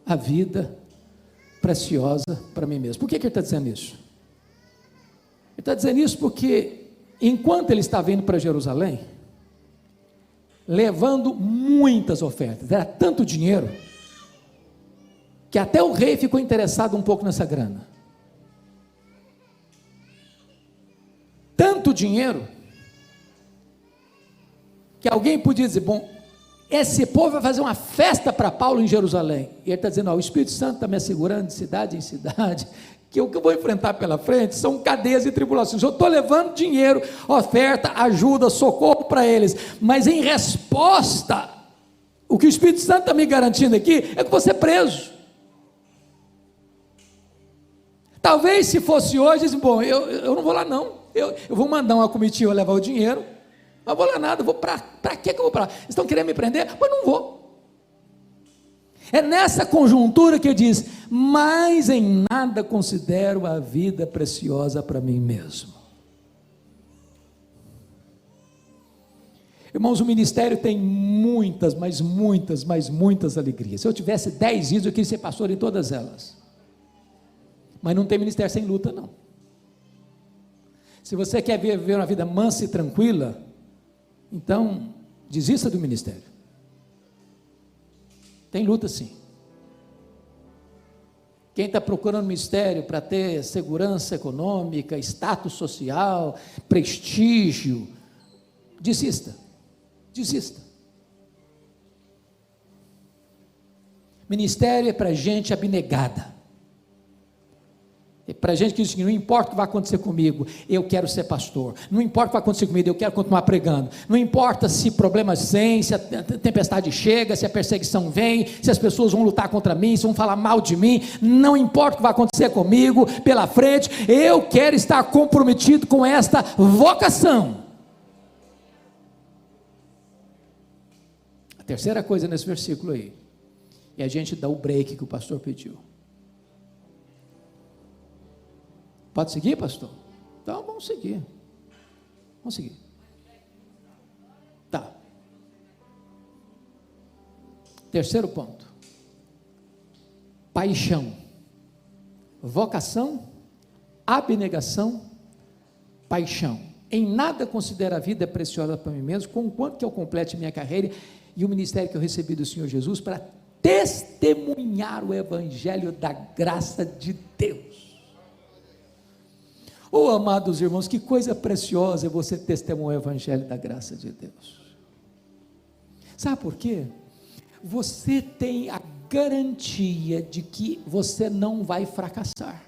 a vida preciosa para mim mesmo. Por que ele está dizendo isso? Ele está dizendo isso porque enquanto ele estava indo para Jerusalém, levando muitas ofertas, era tanto dinheiro, que até o rei ficou interessado um pouco nessa grana. Tanto dinheiro, que alguém podia dizer: bom, esse povo vai fazer uma festa para Paulo em Jerusalém. E ele está dizendo: ó, o Espírito Santo está me assegurando de cidade em cidade, que o que eu vou enfrentar pela frente são cadeias e tribulações. Eu estou levando dinheiro, oferta, ajuda, socorro para eles, mas em resposta, o que o Espírito Santo está me garantindo aqui é que vou ser preso. Talvez se fosse hoje, dizem: bom, eu não vou lá não, eu vou mandar uma comitiva levar o dinheiro, não vou lá nada, para que eu vou para lá? Estão querendo me prender? Mas não vou. É nessa conjuntura que ele diz: mas em nada considero a vida preciosa para mim mesmo. Irmãos, o ministério tem muitas alegrias. Se eu tivesse 10 vidas, eu queria ser pastor em todas elas. Mas não tem ministério sem luta, não. Se você quer viver uma vida mansa e tranquila, então desista do ministério. Tem luta sim. Quem está procurando ministério para ter segurança econômica, status social, prestígio, desista. Ministério é para gente abnegada. Para gente que diz que não importa o que vai acontecer comigo, eu quero ser pastor. Não importa o que vai acontecer comigo, eu quero continuar pregando. Não importa se problemas vêm, se a tempestade chega, se a perseguição vem, se as pessoas vão lutar contra mim, se vão falar mal de mim. Não importa o que vai acontecer comigo pela frente, eu quero estar comprometido com esta vocação. A terceira coisa nesse versículo aí, e a gente dá o break que o pastor pediu. Pode seguir, pastor? Então vamos seguir. Vamos seguir. Tá. Terceiro ponto. Paixão. Vocação, abnegação, paixão. Em nada considero a vida preciosa para mim mesmo, conquanto que eu complete minha carreira e o ministério que eu recebi do Senhor Jesus para testemunhar o evangelho da graça de Deus. Oh, amados irmãos, que coisa preciosa é você testemunhar o evangelho da graça de Deus. Sabe por quê? Você tem a garantia de que você não vai fracassar.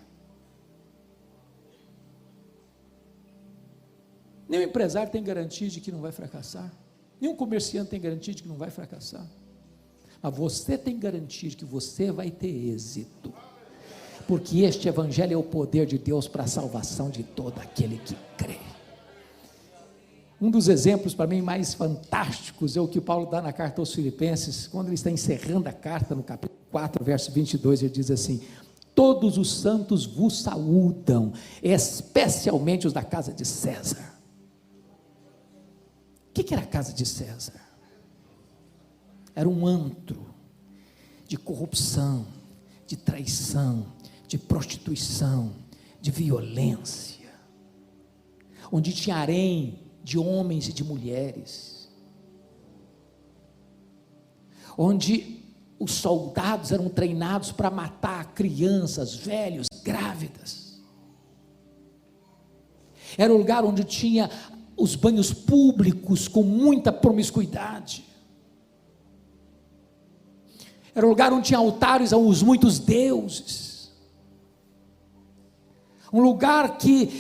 Nenhum empresário tem garantia de que não vai fracassar. Nenhum comerciante tem garantia de que não vai fracassar. Mas você tem garantia de que você vai ter êxito. Porque este evangelho é o poder de Deus para a salvação de todo aquele que crê. Um dos exemplos para mim mais fantásticos é o que Paulo dá na carta aos Filipenses, quando ele está encerrando a carta no capítulo 4, verso 22, ele diz assim: todos os santos vos saúdam, especialmente os da casa de César. O que era a casa de César? Era um antro de corrupção, de traição, de prostituição, de violência, onde tinha harém de homens e de mulheres, onde os soldados eram treinados para matar crianças, velhos, grávidas. Era um lugar onde tinha os banhos públicos com muita promiscuidade. Era um lugar onde tinha altares aos muitos deuses. Um lugar que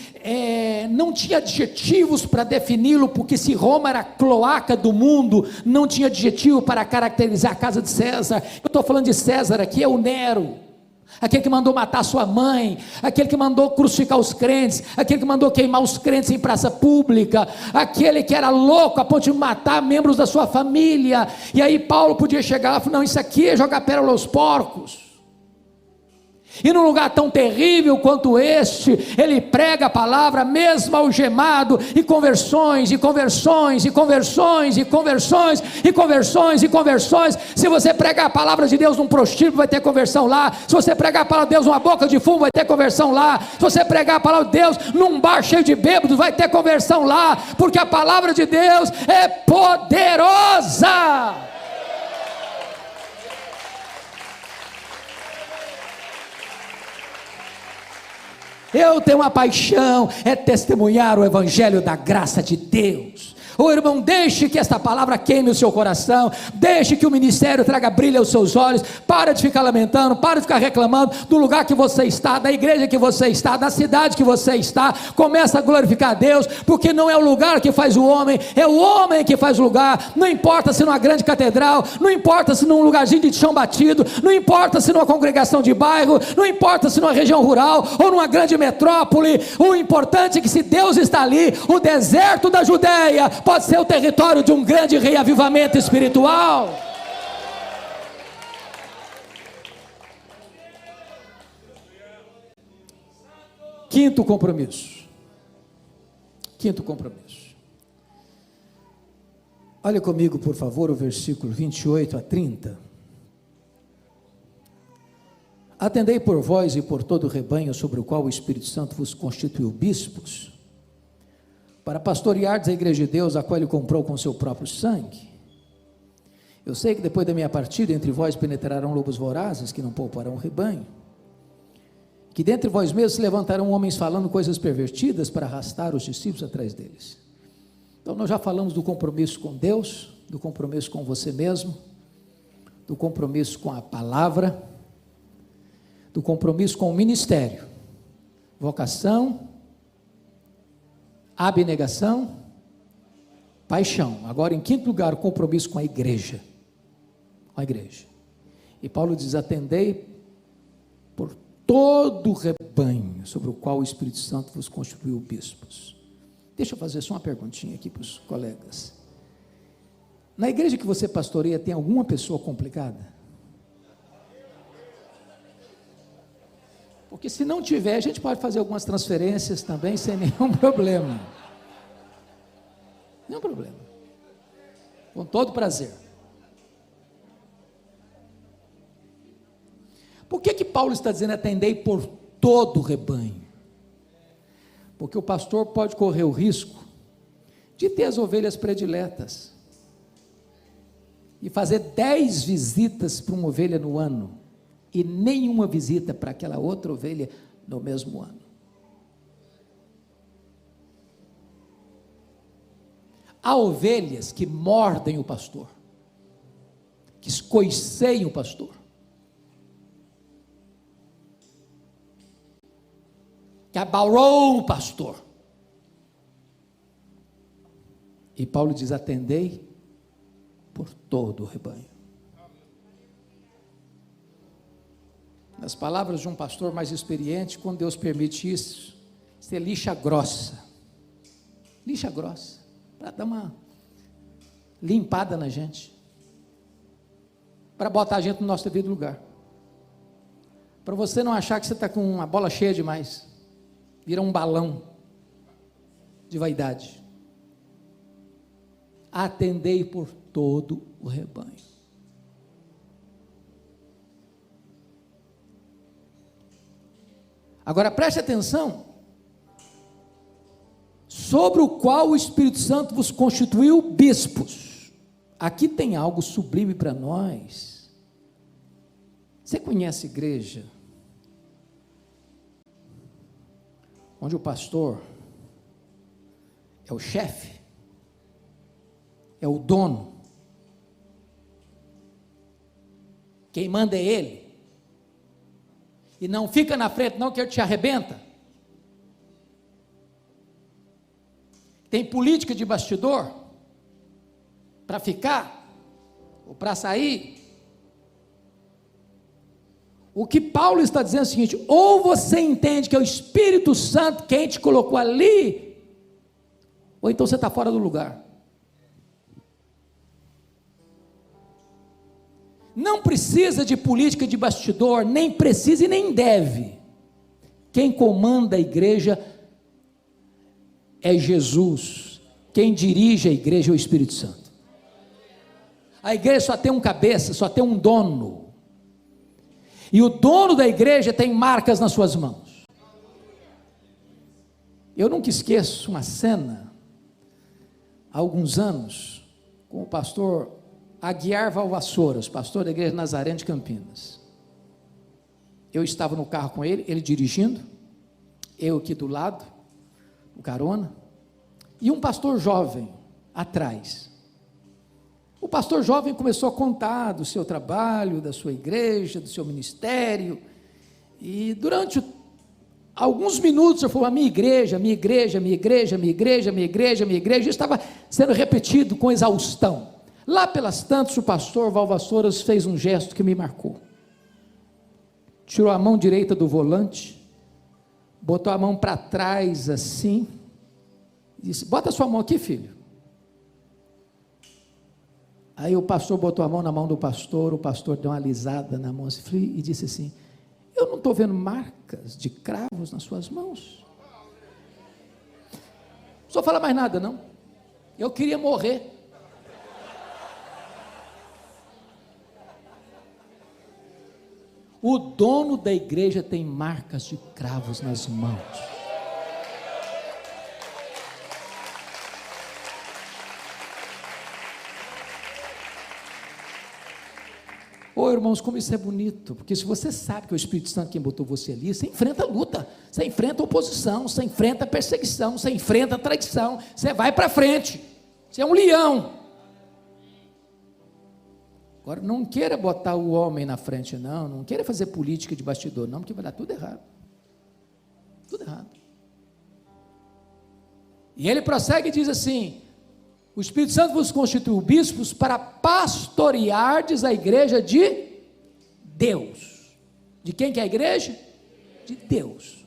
não tinha adjetivos para defini-lo, porque se Roma era a cloaca do mundo, não tinha adjetivo para caracterizar a casa de César. Eu estou falando de César aqui, é o Nero, aquele que mandou matar sua mãe, aquele que mandou crucificar os crentes, aquele que mandou queimar os crentes em praça pública, aquele que era louco a ponto de matar membros da sua família. E aí Paulo podia chegar lá e falar: não, isso aqui é jogar pérola aos porcos. E num lugar tão terrível quanto este, ele prega a palavra mesmo algemado, e conversões, e conversões, e conversões, e conversões, e conversões, e conversões. Se você pregar a palavra de Deus num prostíbulo, vai ter conversão lá. Se você pregar a palavra de Deus numa boca de fumo, vai ter conversão lá. Se você pregar a palavra de Deus num bar cheio de bêbados, vai ter conversão lá, porque a palavra de Deus é poderosa. Eu tenho uma paixão, é testemunhar o evangelho da graça de Deus. Ô irmão, deixe que esta palavra queime o seu coração, deixe que o ministério traga brilho aos seus olhos. Para de ficar lamentando, para de ficar reclamando do lugar que você está, da igreja que você está, da cidade que você está. Começa a glorificar a Deus, porque não é o lugar que faz o homem, é o homem que faz o lugar. Não importa se numa grande catedral, não importa se num lugarzinho de chão batido, não importa se numa congregação de bairro, não importa se numa região rural ou numa grande metrópole. O importante é que, se Deus está ali, o deserto da Judeia pode ser o território de um grande reavivamento espiritual. Quinto compromisso. Olha comigo, por favor, o versículo 28 a 30. Atendei por vós e por todo o rebanho sobre o qual o Espírito Santo vos constituiu bispos, para pastoreardes a igreja de Deus, a qual ele comprou com seu próprio sangue. Eu sei que depois da minha partida entre vós penetrarão lobos vorazes, que não pouparão o rebanho, que dentre vós mesmos se levantarão homens falando coisas pervertidas para arrastar os discípulos atrás deles. Então nós já falamos do compromisso com Deus, do compromisso com você mesmo, do compromisso com a palavra, do compromisso com o ministério. vocação, abnegação, paixão. Agora, em quinto lugar, o compromisso com a igreja. Com a igreja. E Paulo diz: atendei por todo o rebanho sobre o qual o Espírito Santo vos constituiu bispos. Deixa eu fazer só uma perguntinha aqui para os colegas. Na igreja que você pastoreia, tem alguma pessoa complicada? Porque se não tiver, a gente pode fazer algumas transferências também, sem nenhum problema. Nenhum problema. Com todo prazer. Por que Paulo está dizendo atendei por todo o rebanho? Porque o pastor pode correr o risco de ter as ovelhas prediletas e fazer 10 visitas para uma ovelha no ano e nenhuma visita para aquela outra ovelha no mesmo ano. Há ovelhas que mordem o pastor, que escoiceiam o pastor, que abalou o pastor. E Paulo diz: atendei por todo o rebanho. Nas palavras de um pastor mais experiente, quando Deus permite isso é lixa grossa, para dar uma limpada na gente, para botar a gente no nosso devido lugar, para você não achar que você está com uma bola cheia demais, vira um balão de vaidade. Atendei por todo o rebanho. Agora preste atenção, sobre o qual o Espírito Santo vos constituiu bispos. Aqui tem algo sublime para nós. Você conhece igreja onde o pastor é o chefe, é o dono, quem manda é ele, e não fica na frente não, que ele te arrebenta? Tem política de bastidor para ficar ou para sair? O que Paulo está dizendo é o seguinte: ou você entende que é o Espírito Santo quem te colocou ali, ou então você está fora do lugar. Não precisa de política de bastidor, nem precisa e nem deve. Quem comanda a igreja é Jesus. Quem dirige a igreja é o Espírito Santo. A igreja só tem um cabeça, só tem um dono. E o dono da igreja tem marcas nas suas mãos. Eu nunca esqueço uma cena, há alguns anos, com o pastor Aguiar Valvassouras, pastor da igreja Nazareno de Campinas. Eu estava no carro com ele, ele dirigindo, eu aqui do lado, no carona, e um pastor jovem atrás. O pastor jovem começou a contar do seu trabalho, da sua igreja, do seu ministério, e durante alguns minutos eu falei: a minha igreja, minha igreja, minha igreja, minha igreja, minha igreja, minha igreja, estava sendo repetido com exaustão. Lá pelas tantas, o pastor Valvassouras fez um gesto que me marcou. Tirou a mão direita do volante, botou a mão para trás assim, e disse: bota a sua mão aqui, filho. Aí o pastor botou a mão na mão do pastor, o pastor deu uma alisada na mão e disse assim: eu não estou vendo marcas de cravos nas suas mãos. Não só fala mais nada não, eu queria morrer. O dono da igreja tem marcas de cravos nas mãos. Ô irmãos, como isso é bonito, porque se você sabe que é o Espírito Santo quem botou você ali, você enfrenta a luta, você enfrenta a oposição, você enfrenta a perseguição, você enfrenta a traição, você vai para frente, você é um leão. Agora, não queira botar o homem na frente, não queira fazer política de bastidor, não, porque vai dar tudo errado. Tudo errado. E ele prossegue e diz assim: o Espírito Santo vos constituiu bispos para pastoreardes a igreja de Deus. De quem que é a igreja? De Deus.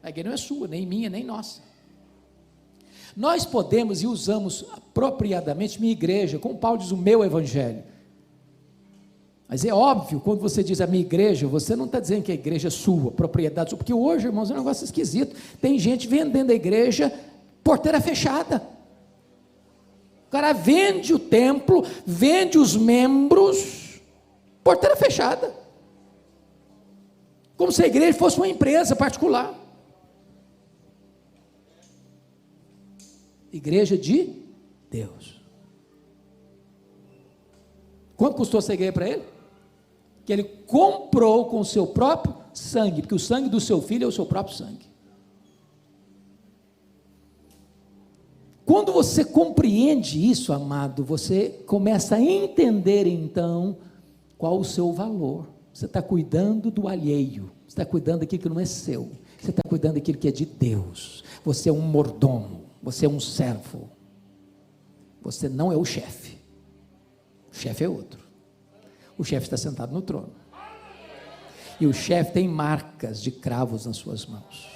A igreja não é sua, nem minha, nem nossa. Nós podemos e usamos apropriadamente minha igreja, como Paulo diz, o meu evangelho. Mas é óbvio, quando você diz a minha igreja, você não está dizendo que a igreja é sua, propriedade sua, porque hoje, irmãos, é um negócio esquisito. Tem gente vendendo a igreja, porteira fechada. O cara vende o templo, vende os membros, porteira fechada. Como se a igreja fosse uma empresa particular. Igreja de Deus. Quanto custou essa igreja para ele? Que ele comprou com o seu próprio sangue, porque o sangue do seu filho é o seu próprio sangue. Quando você compreende isso, amado, você começa a entender então qual o seu valor. Você está cuidando do alheio, você está cuidando daquilo que não é seu, você está cuidando daquilo que é de Deus. Você é um mordomo, você é um servo, você não é o chefe é outro. O chefe está sentado no trono, e o chefe tem marcas de cravos nas suas mãos.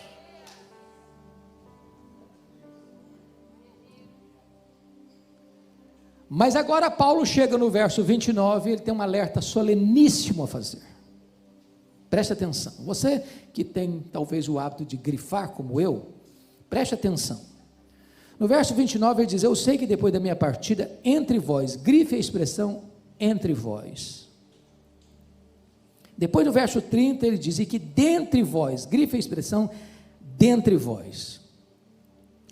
Mas agora Paulo chega no verso 29, ele tem um alerta soleníssimo a fazer. Preste atenção, você que tem talvez o hábito de grifar como eu, preste atenção. No verso 29 ele diz: eu sei que depois da minha partida, entre vós, grife a expressão entre vós. Depois no verso 30 ele diz: e que dentre vós, grife a expressão dentre vós.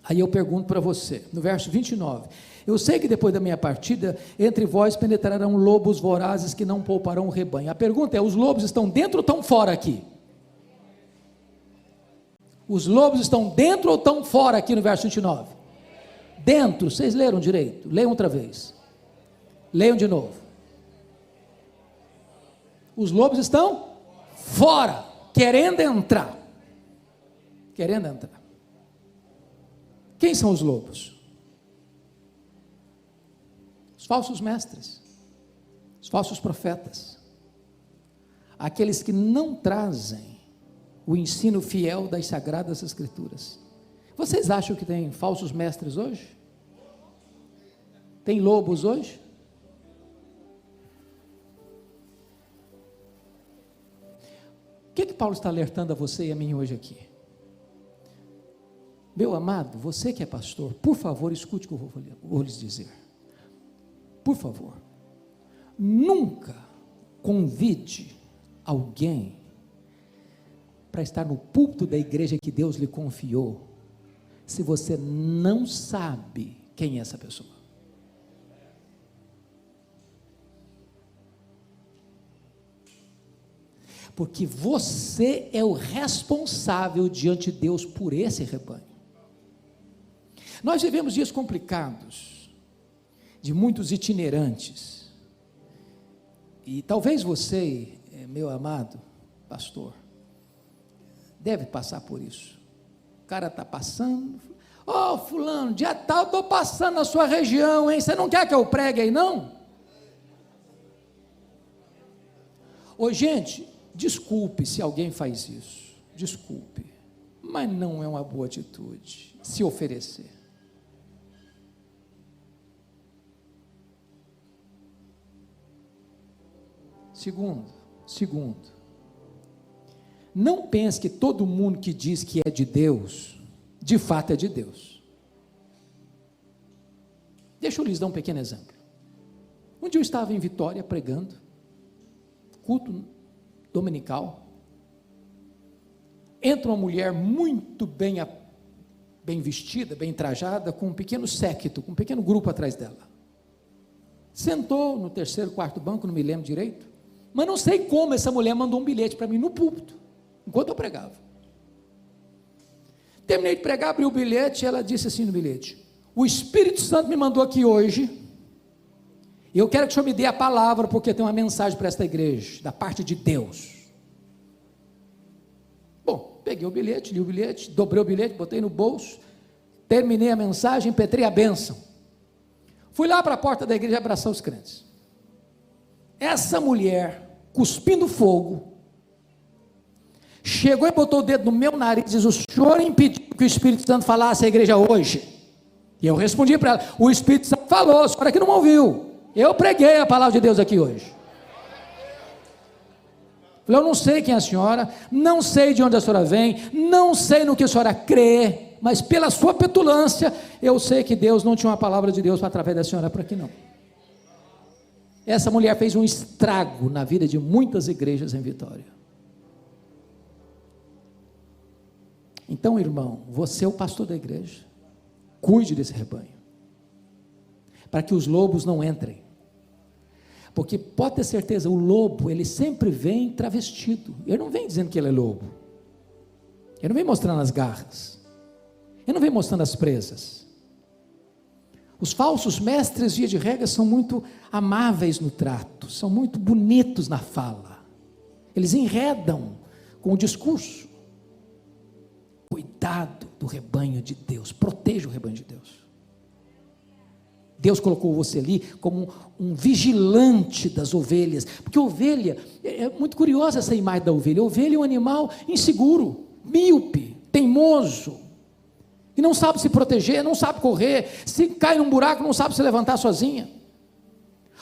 Aí eu pergunto para você, no verso 29, eu sei que depois da minha partida, entre vós penetrarão lobos vorazes que não pouparão o rebanho. A pergunta é: os lobos estão dentro ou estão fora aqui? Os lobos estão dentro ou estão fora aqui no verso 29? Dentro. Vocês leram direito? Leiam outra vez. Leiam de novo. Os lobos estão fora, querendo entrar. Querendo entrar. Quem são os lobos? Os falsos mestres, os falsos profetas, aqueles que não trazem o ensino fiel das Sagradas Escrituras. Vocês acham que tem falsos mestres hoje? Tem lobos hoje? O que Paulo está alertando a você e a mim hoje aqui? Meu amado, você que é pastor, por favor, escute o que eu vou lhes dizer. Por favor, nunca convide alguém para estar no púlpito da igreja que Deus lhe confiou, se você não sabe quem é essa pessoa. Porque você é o responsável diante de Deus por esse rebanho. Nós vivemos dias complicados, de muitos itinerantes, e talvez você, meu amado pastor, deve passar por isso. O cara está passando: ô fulano, dia tal, estou passando na sua região, hein? Você não quer que eu pregue aí não? Ô gente, desculpe se alguém faz isso, desculpe, mas não é uma boa atitude se oferecer. Segundo, não pense que todo mundo que diz que é de Deus, de fato é de Deus. Deixa eu lhes dar um pequeno exemplo. Um dia eu estava em Vitória pregando, culto dominical, entra uma mulher muito bem vestida, bem trajada, com um pequeno séquito, com um pequeno grupo atrás dela. Sentou no terceiro, quarto banco, não me lembro direito, mas não sei como essa mulher mandou um bilhete para mim no púlpito, enquanto eu pregava. Terminei de pregar, abri o bilhete, e ela disse assim no bilhete: o Espírito Santo me mandou aqui hoje, e eu quero que o senhor me dê a palavra, porque tem uma mensagem para esta igreja, da parte de Deus. Bom, peguei o bilhete, li o bilhete, dobrei o bilhete, botei no bolso, terminei a mensagem, impetrei a bênção. Fui lá para a porta da igreja abraçar os crentes. Essa mulher, cuspindo fogo, chegou e botou o dedo no meu nariz e diz: o senhor impediu que o Espírito Santo falasse à igreja hoje? E eu respondi para ela: o Espírito Santo falou, a senhora que não ouviu. Eu preguei a palavra de Deus aqui hoje. Falei: eu não sei quem é a senhora, não sei de onde a senhora vem, não sei no que a senhora crê, mas pela sua petulância, eu sei que Deus não tinha uma palavra de Deus através da senhora para aqui não. Essa mulher fez um estrago na vida de muitas igrejas em Vitória. Então, irmão, você é o pastor da igreja, cuide desse rebanho, para que os lobos não entrem, porque pode ter certeza, o lobo, ele sempre vem travestido, ele não vem dizendo que ele é lobo, ele não vem mostrando as garras, ele não vem mostrando as presas. Os falsos mestres, via de regra, são muito amáveis no trato, são muito bonitos na fala, eles enredam com o discurso. Cuidado do rebanho de Deus, proteja o rebanho de Deus. Deus colocou você ali como um vigilante das ovelhas, porque ovelha, é muito curiosa essa imagem da ovelha. A ovelha é um animal inseguro, míope, teimoso, que não sabe se proteger, não sabe correr, se cai num buraco não sabe se levantar sozinha.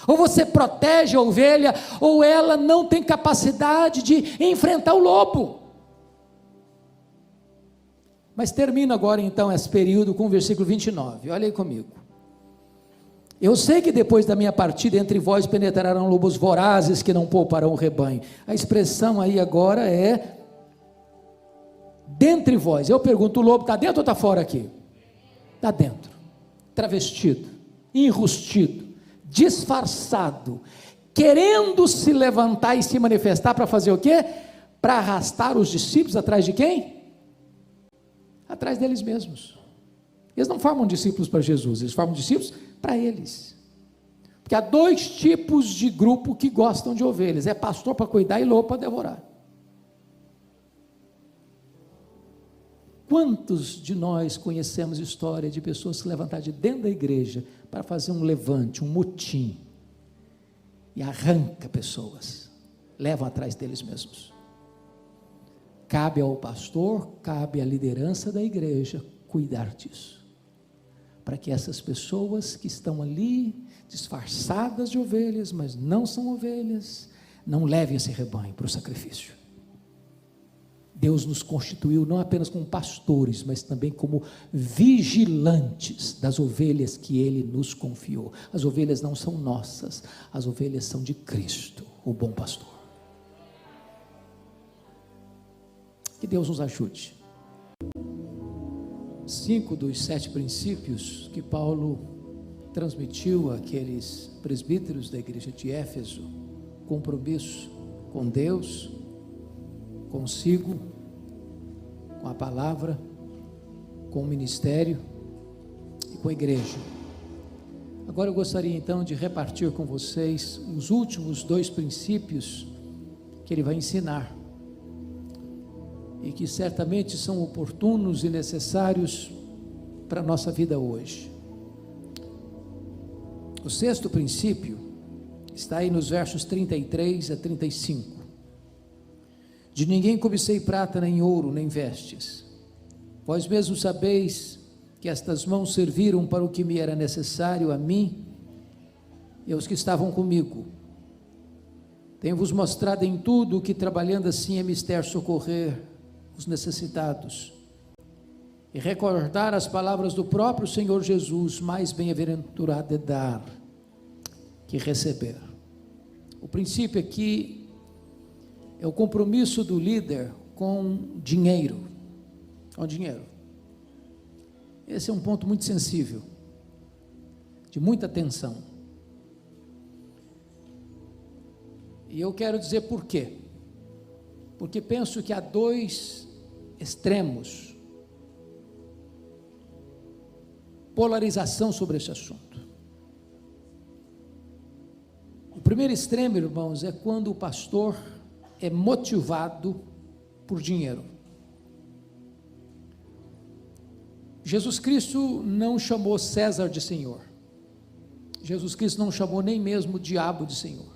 Ou você protege a ovelha, ou ela não tem capacidade de enfrentar o lobo. Mas termino agora então esse período com o versículo 29, olha aí comigo. Eu sei que depois da minha partida entre vós penetrarão lobos vorazes que não pouparão o rebanho. A expressão aí agora é dentre vós. Eu pergunto, o lobo está dentro ou está fora aqui? Está dentro, travestido, enrustido, disfarçado, querendo se levantar e se manifestar para fazer o quê? Para arrastar os discípulos atrás de quem? Atrás deles mesmos. Eles não formam discípulos para Jesus, eles formam discípulos para eles. Porque há dois tipos de grupo que gostam de ovelhas: é pastor para cuidar e lobo para devorar. Quantos de nós conhecemos história de pessoas se levantar de dentro da igreja para fazer um levante, um motim, e arranca pessoas, levam atrás deles mesmos? Cabe ao pastor, cabe à liderança da igreja cuidar disso, para que essas pessoas que estão ali, disfarçadas de ovelhas, mas não são ovelhas, não levem esse rebanho para o sacrifício. Deus nos constituiu não apenas como pastores, mas também como vigilantes das ovelhas que Ele nos confiou. As ovelhas não são nossas, as ovelhas são de Cristo, o bom pastor. Que Deus nos ajude. 5 dos 7 princípios que Paulo transmitiu àqueles presbíteros da igreja de Éfeso: compromisso com Deus, consigo, com a palavra, com o ministério e com a igreja. Agora eu gostaria então de repartir com vocês os últimos 2 princípios que ele vai ensinar, e que certamente são oportunos e necessários para a nossa vida hoje. O 6º princípio está aí nos versos 33 a 35. De ninguém cobicei prata, nem ouro, nem vestes. Vós mesmos sabeis que estas mãos serviram para o que me era necessário a mim e aos que estavam comigo. Tenho-vos mostrado em tudo que, trabalhando assim, é mister socorrer os necessitados e recordar as palavras do próprio Senhor Jesus: mais bem-aventurado é dar que receber. O princípio aqui é o compromisso do líder com dinheiro. Com dinheiro. Esse é um ponto muito sensível, de muita atenção. E eu quero dizer por quê. Porque penso que há 2 extremos, polarização sobre esse assunto. O primeiro extremo, irmãos, é quando o pastor é motivado por dinheiro. Jesus Cristo não chamou César de Senhor. Jesus Cristo não chamou nem mesmo o diabo de Senhor.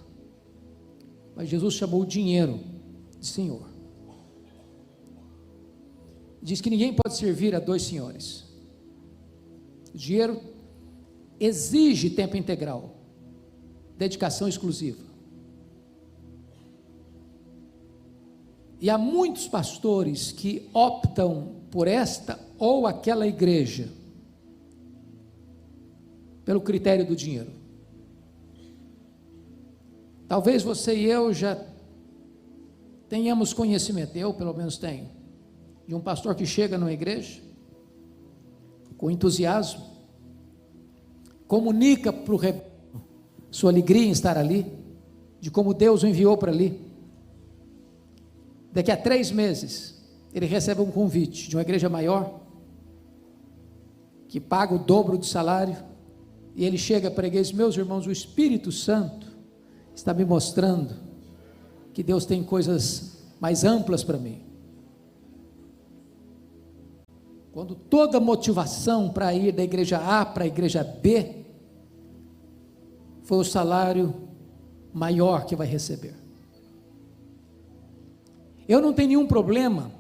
Mas Jesus chamou o dinheiro de Senhor. Diz que ninguém pode servir a dois senhores. O dinheiro exige tempo integral, dedicação exclusiva. E há muitos pastores que optam por esta ou aquela igreja, pelo critério do dinheiro. Talvez você e eu já tenhamos conhecimento, eu pelo menos tenho, de um pastor que chega numa igreja, com entusiasmo, comunica para o rebanho sua alegria em estar ali, de como Deus o enviou para ali. Daqui a 3 meses, ele recebe um convite de uma igreja maior, que paga o dobro do salário, e ele chega para a igreja e diz: meus irmãos, o Espírito Santo está me mostrando que Deus tem coisas mais amplas para mim. Quando toda motivação para ir da igreja A para a igreja B, foi o salário maior que vai receber. Eu não tenho nenhum problema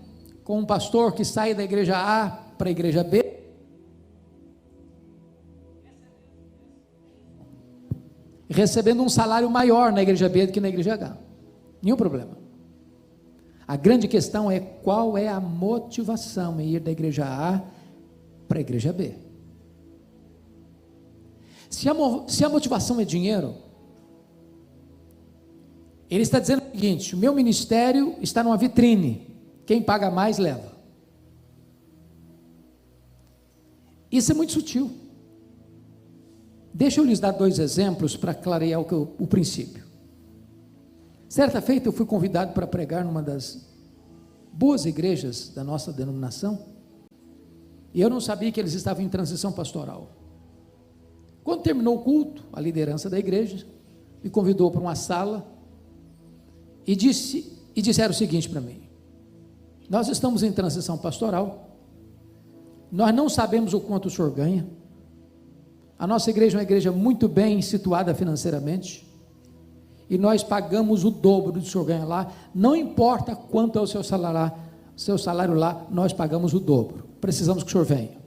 com um pastor que sai da igreja A para a igreja B, recebendo um salário maior na igreja B do que na igreja H. Nenhum problema. A grande questão é qual é a motivação em ir da igreja A para a igreja B. Se a motivação é dinheiro, ele está dizendo o seguinte: o meu ministério está numa vitrine, quem paga mais leva. Isso é muito sutil. Deixa eu lhes dar 2 exemplos para clarear o princípio. Certa feita eu fui convidado para pregar numa das boas igrejas da nossa denominação, e eu não sabia que eles estavam em transição pastoral. Quando terminou o culto, a liderança da igreja me convidou para uma sala e disseram o seguinte para mim: nós estamos em transição pastoral, nós não sabemos o quanto o senhor ganha, a nossa igreja é uma igreja muito bem situada financeiramente, e nós pagamos o dobro do que o senhor ganha lá, não importa quanto é o seu salário lá, nós pagamos o dobro, precisamos que o senhor venha.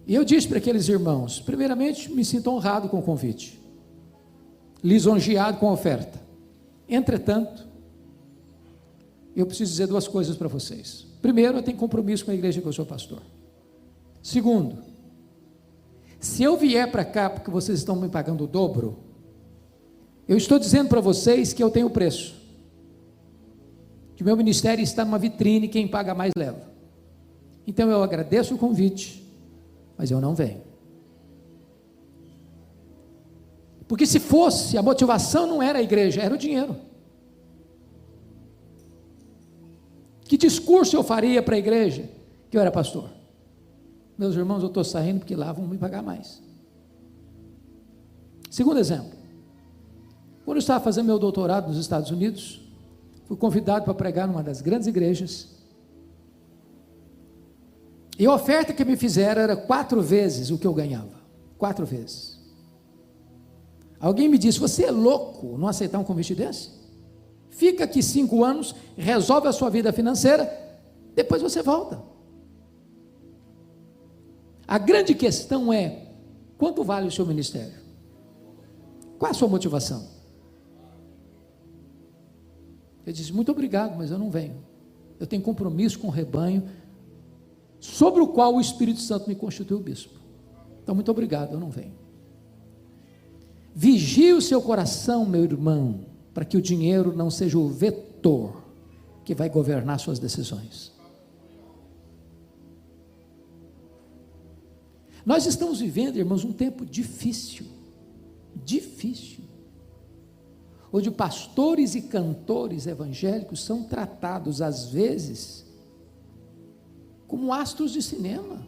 E eu disse para aqueles irmãos: primeiramente, me sinto honrado com o convite, lisonjeado com a oferta. Entretanto, eu preciso dizer 2 coisas para vocês. Primeiro, eu tenho compromisso com a igreja que eu sou pastor. Segundo, se eu vier para cá porque vocês estão me pagando o dobro, eu estou dizendo para vocês que eu tenho preço, que o meu ministério está numa vitrine, quem paga mais leva. Então eu agradeço o convite, mas eu não venho. Porque se fosse, a motivação não era a igreja, era o dinheiro. Que discurso eu faria para a igreja que eu era pastor? Meus irmãos, eu estou saindo porque lá vão me pagar mais. Segundo exemplo, quando eu estava fazendo meu doutorado nos Estados Unidos, fui convidado para pregar numa das grandes igrejas, e a oferta que me fizeram era 4 vezes o que eu ganhava, 4 vezes. Alguém me disse: você é louco não aceitar um convite desse? Fica aqui 5 anos, resolve a sua vida financeira, depois você volta. A grande questão é: quanto vale o seu ministério? Qual é a sua motivação? Eu disse: muito obrigado, mas eu não venho. Eu tenho compromisso com o rebanho, sobre o qual o Espírito Santo me constituiu bispo. Então, muito obrigado, eu não venho. Vigie o seu coração, meu irmão, para que o dinheiro não seja o vetor que vai governar suas decisões. Nós estamos vivendo, irmãos, um tempo difícil, onde pastores e cantores evangélicos são tratados, às vezes, como astros de cinema.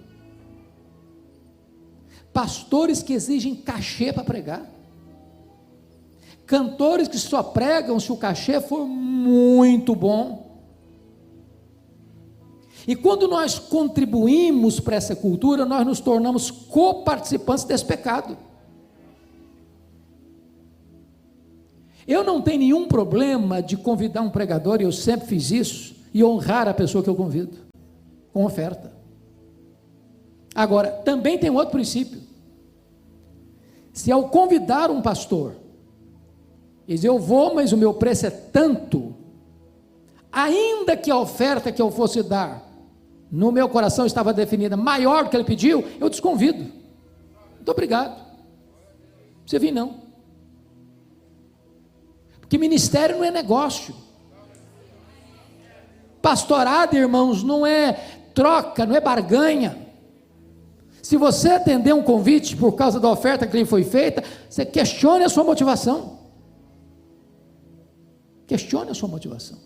Pastores que exigem cachê para pregar, cantores que só pregam se o cachê for muito bom. E quando nós contribuímos para essa cultura, nós nos tornamos coparticipantes desse pecado. Eu não tenho nenhum problema de convidar um pregador, e eu sempre fiz isso, e honrar a pessoa que eu convido, com oferta. Agora, também tem um outro princípio. Se ao convidar um pastor, ele diz, eu vou, mas o meu preço é tanto, ainda que a oferta que eu fosse dar, no meu coração estava definida maior do que ele pediu, eu desconvido. Muito obrigado. Você vem não. Porque ministério não é negócio. Pastorado, irmãos, não é troca, não é barganha. Se você atender um convite por causa da oferta que lhe foi feita, você questione a sua motivação. Questione a sua motivação.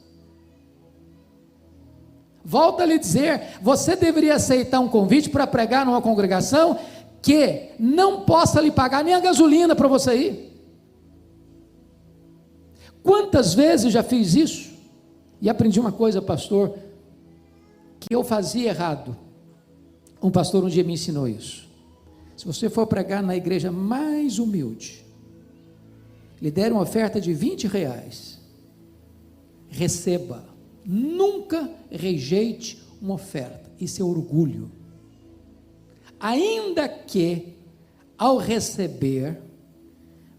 Volto a lhe dizer, você deveria aceitar um convite para pregar numa congregação que não possa lhe pagar nem a gasolina para você ir. Quantas vezes já fiz isso? E aprendi uma coisa, pastor, que eu fazia errado. Um pastor um dia me ensinou isso. Se você for pregar na igreja mais humilde, lhe der uma oferta de R$20, receba. Nunca rejeite uma oferta. Isso é orgulho. Ainda que, ao receber,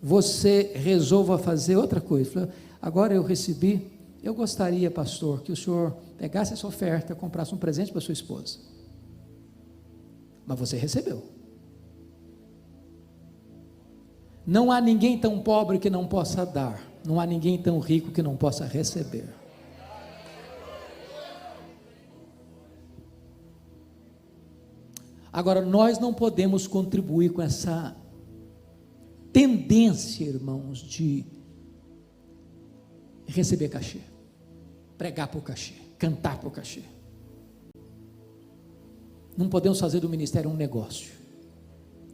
você resolva fazer outra coisa. Agora eu recebi, eu gostaria, pastor, que o senhor pegasse essa oferta, comprasse um presente para sua esposa. Mas você recebeu. Não há ninguém tão pobre que não possa dar. Não há ninguém tão rico que não possa receber. Agora, nós não podemos contribuir com essa tendência, irmãos, de receber cachê, pregar por cachê, cantar por cachê. Não podemos fazer do ministério um negócio.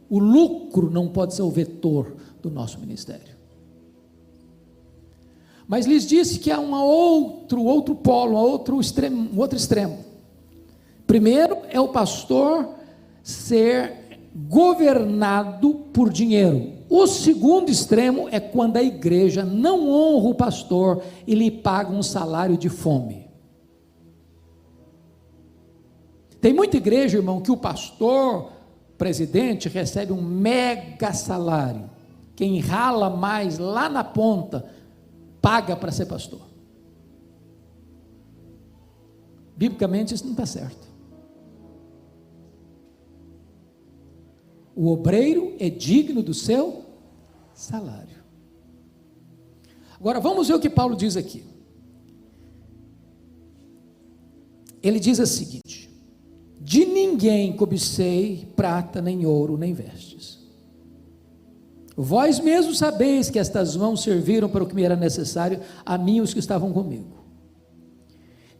O lucro não pode ser o vetor do nosso ministério. Mas lhes disse que há outro polo, um outro extremo. Primeiro é o pastor ser governado por dinheiro. O segundo extremo é quando a igreja não honra o pastor e lhe paga um salário de fome. Tem muita igreja, irmão, que o pastor, presidente, recebe um mega salário. Quem rala mais lá na ponta, paga para ser pastor. Biblicamente isso não está certo. O obreiro é digno do seu salário. Agora vamos ver o que Paulo diz aqui. Ele diz o seguinte: de ninguém cobicei prata, nem ouro, nem vestes. Vós mesmos sabeis que estas mãos serviram para o que me era necessário, a mim e os que estavam comigo.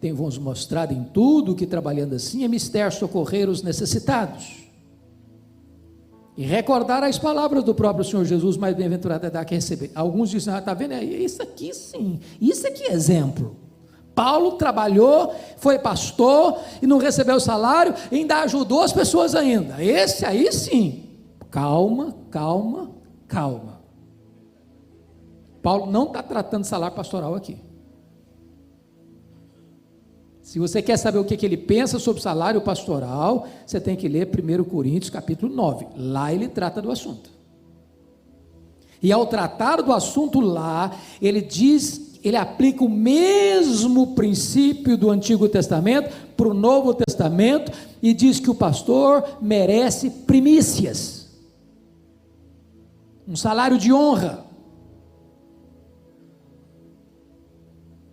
Tenho-vos mostrado em tudo que, trabalhando assim, é mister socorrer os necessitados, e recordar as palavras do próprio Senhor Jesus, mais bem-aventurado é dar que receber. Alguns dizem, está vendo, isso aqui sim, isso aqui é exemplo. Paulo trabalhou, foi pastor, e não recebeu salário, e ainda ajudou as pessoas ainda. Esse aí sim, calma. Paulo não está tratando de salário pastoral aqui. Se você quer saber o que ele pensa sobre salário pastoral, você tem que ler 1 Coríntios capítulo 9, lá ele trata do assunto, e ao tratar do assunto lá, ele aplica o mesmo princípio do Antigo Testamento para o Novo Testamento, e diz que o pastor merece primícias, um salário de honra.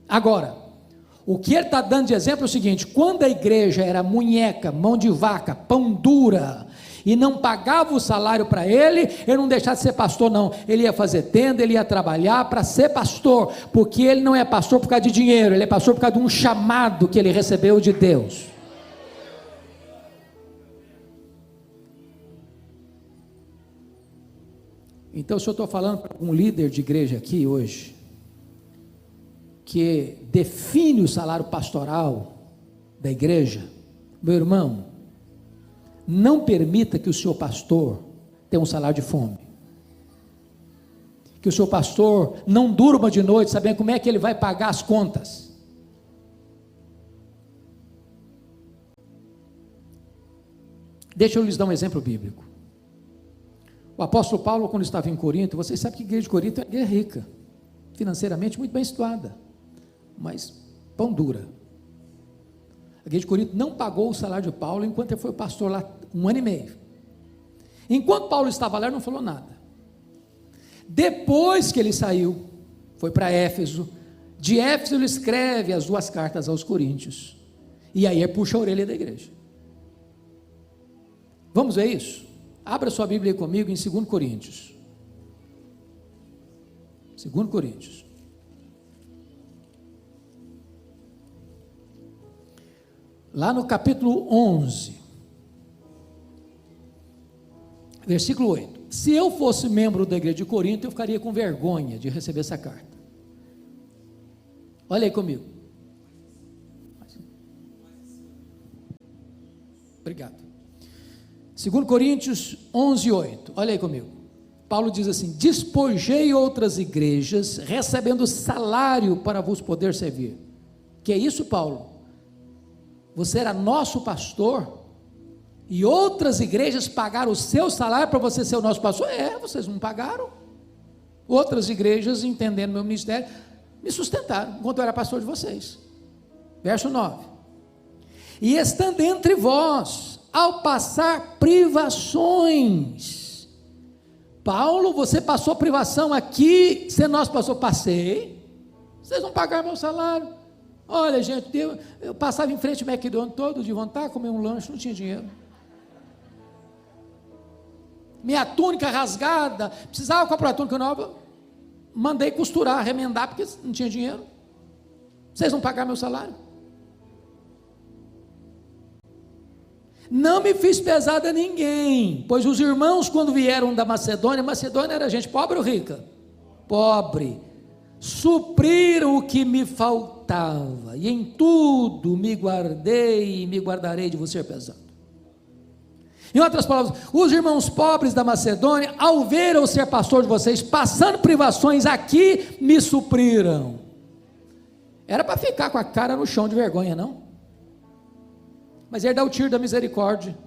Agora, o que ele está dando de exemplo é o seguinte: quando a igreja era munheca, mão de vaca, pão dura, e não pagava o salário para ele não deixava de ser pastor não, ele ia fazer tenda, ele ia trabalhar para ser pastor, porque ele não é pastor por causa de dinheiro, ele é pastor por causa de um chamado que ele recebeu de Deus. Então, se eu estou falando para um líder de igreja aqui hoje, que define o salário pastoral da igreja, Meu irmão, não permita que o seu pastor tenha um salário de fome. Que o seu pastor não durma de noite sabendo como é que ele vai pagar as contas. Deixa eu lhes dar um exemplo bíblico. O apóstolo Paulo, quando estava em Corinto, vocês sabem que a igreja de Corinto é uma igreja rica, financeiramente muito bem situada, mas pão dura. A igreja de Corinto não pagou o salário de Paulo enquanto ele foi pastor lá 1 ano e meio. Enquanto Paulo estava lá, ele não falou nada. Depois que ele saiu, foi para Éfeso. De Éfeso ele escreve as 2 cartas aos Coríntios. E aí ele puxa a orelha da igreja. Vamos ver isso? Abra sua Bíblia aí comigo em 2 Coríntios. 2 Coríntios. Lá no capítulo 11, versículo 8. Se eu fosse membro da igreja de Corinto, eu ficaria com vergonha de receber essa carta. Olha aí comigo. Obrigado. 2 Coríntios 11, 8. Olha aí comigo. Paulo diz assim: despojei outras igrejas, recebendo salário para vos poder servir. Que é isso, Paulo? Você era nosso pastor e outras igrejas pagaram o seu salário para você ser o nosso pastor? Vocês não pagaram. Outras igrejas, entendendo meu ministério, me sustentaram enquanto eu era pastor de vocês. Verso 9. E estando entre vós, ao passar privações. Paulo, você passou privação aqui, sendo nosso pastor? Passei. Vocês não pagaram meu salário. Olha, gente, eu passava em frente ao McDonald's todo de vontade, comer um lanche, não tinha dinheiro. Minha túnica rasgada, precisava comprar túnica nova, mandei costurar, remendar, porque não tinha dinheiro. Vocês não pagaram meu salário? Não me fiz pesada a ninguém, pois os irmãos, quando vieram da Macedônia era gente pobre ou rica? Pobre. Supriram o que me faltava, e em tudo me guardei e me guardarei de você ser pesado. Em outras palavras, os irmãos pobres da Macedônia, ao ver eu ser pastor de vocês, passando privações aqui, me supriram. Era para ficar com a cara no chão de vergonha, não? Mas ele dá o tiro da misericórdia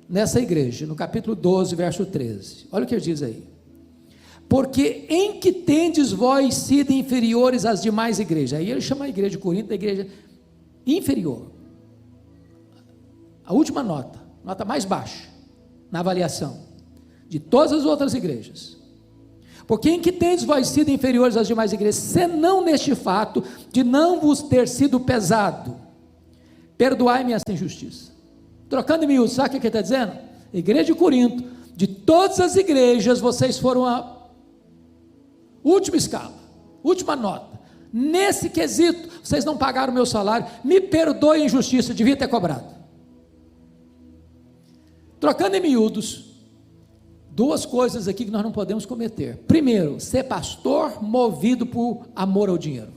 nessa igreja, no capítulo 12, verso 13. Olha o que ele diz aí. Porque em que tendes vós sido inferiores às demais igrejas? Aí ele chama a igreja de Corinto da igreja inferior. A última nota mais baixa na avaliação de todas as outras igrejas. Porque em que tendes vós sido inferiores às demais igrejas, senão neste fato de não vos ter sido pesado, perdoai-me esta injustiça. Trocando em miúdos, sabe o que ele está dizendo? Igreja de Corinto, de todas as igrejas, vocês foram a última escala, última nota. Nesse quesito, vocês não pagaram o meu salário, me perdoe a injustiça, devia ter cobrado. Trocando em miúdos, 2 coisas aqui que nós não podemos cometer. Primeiro, ser pastor movido por amor ao dinheiro.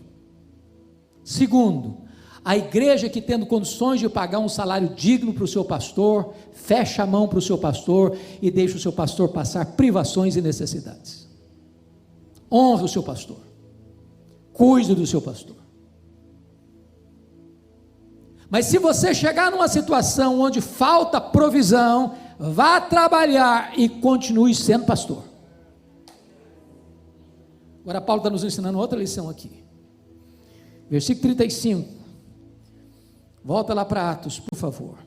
Segundo, a igreja que tendo condições de pagar um salário digno para o seu pastor, fecha a mão para o seu pastor e deixa o seu pastor passar privações e necessidades. Honre o seu pastor, cuide do seu pastor. Mas se você chegar numa situação onde falta provisão, vá trabalhar e continue sendo pastor. Agora Paulo está nos ensinando outra lição aqui. Versículo 35. Volta lá para Atos, por favor.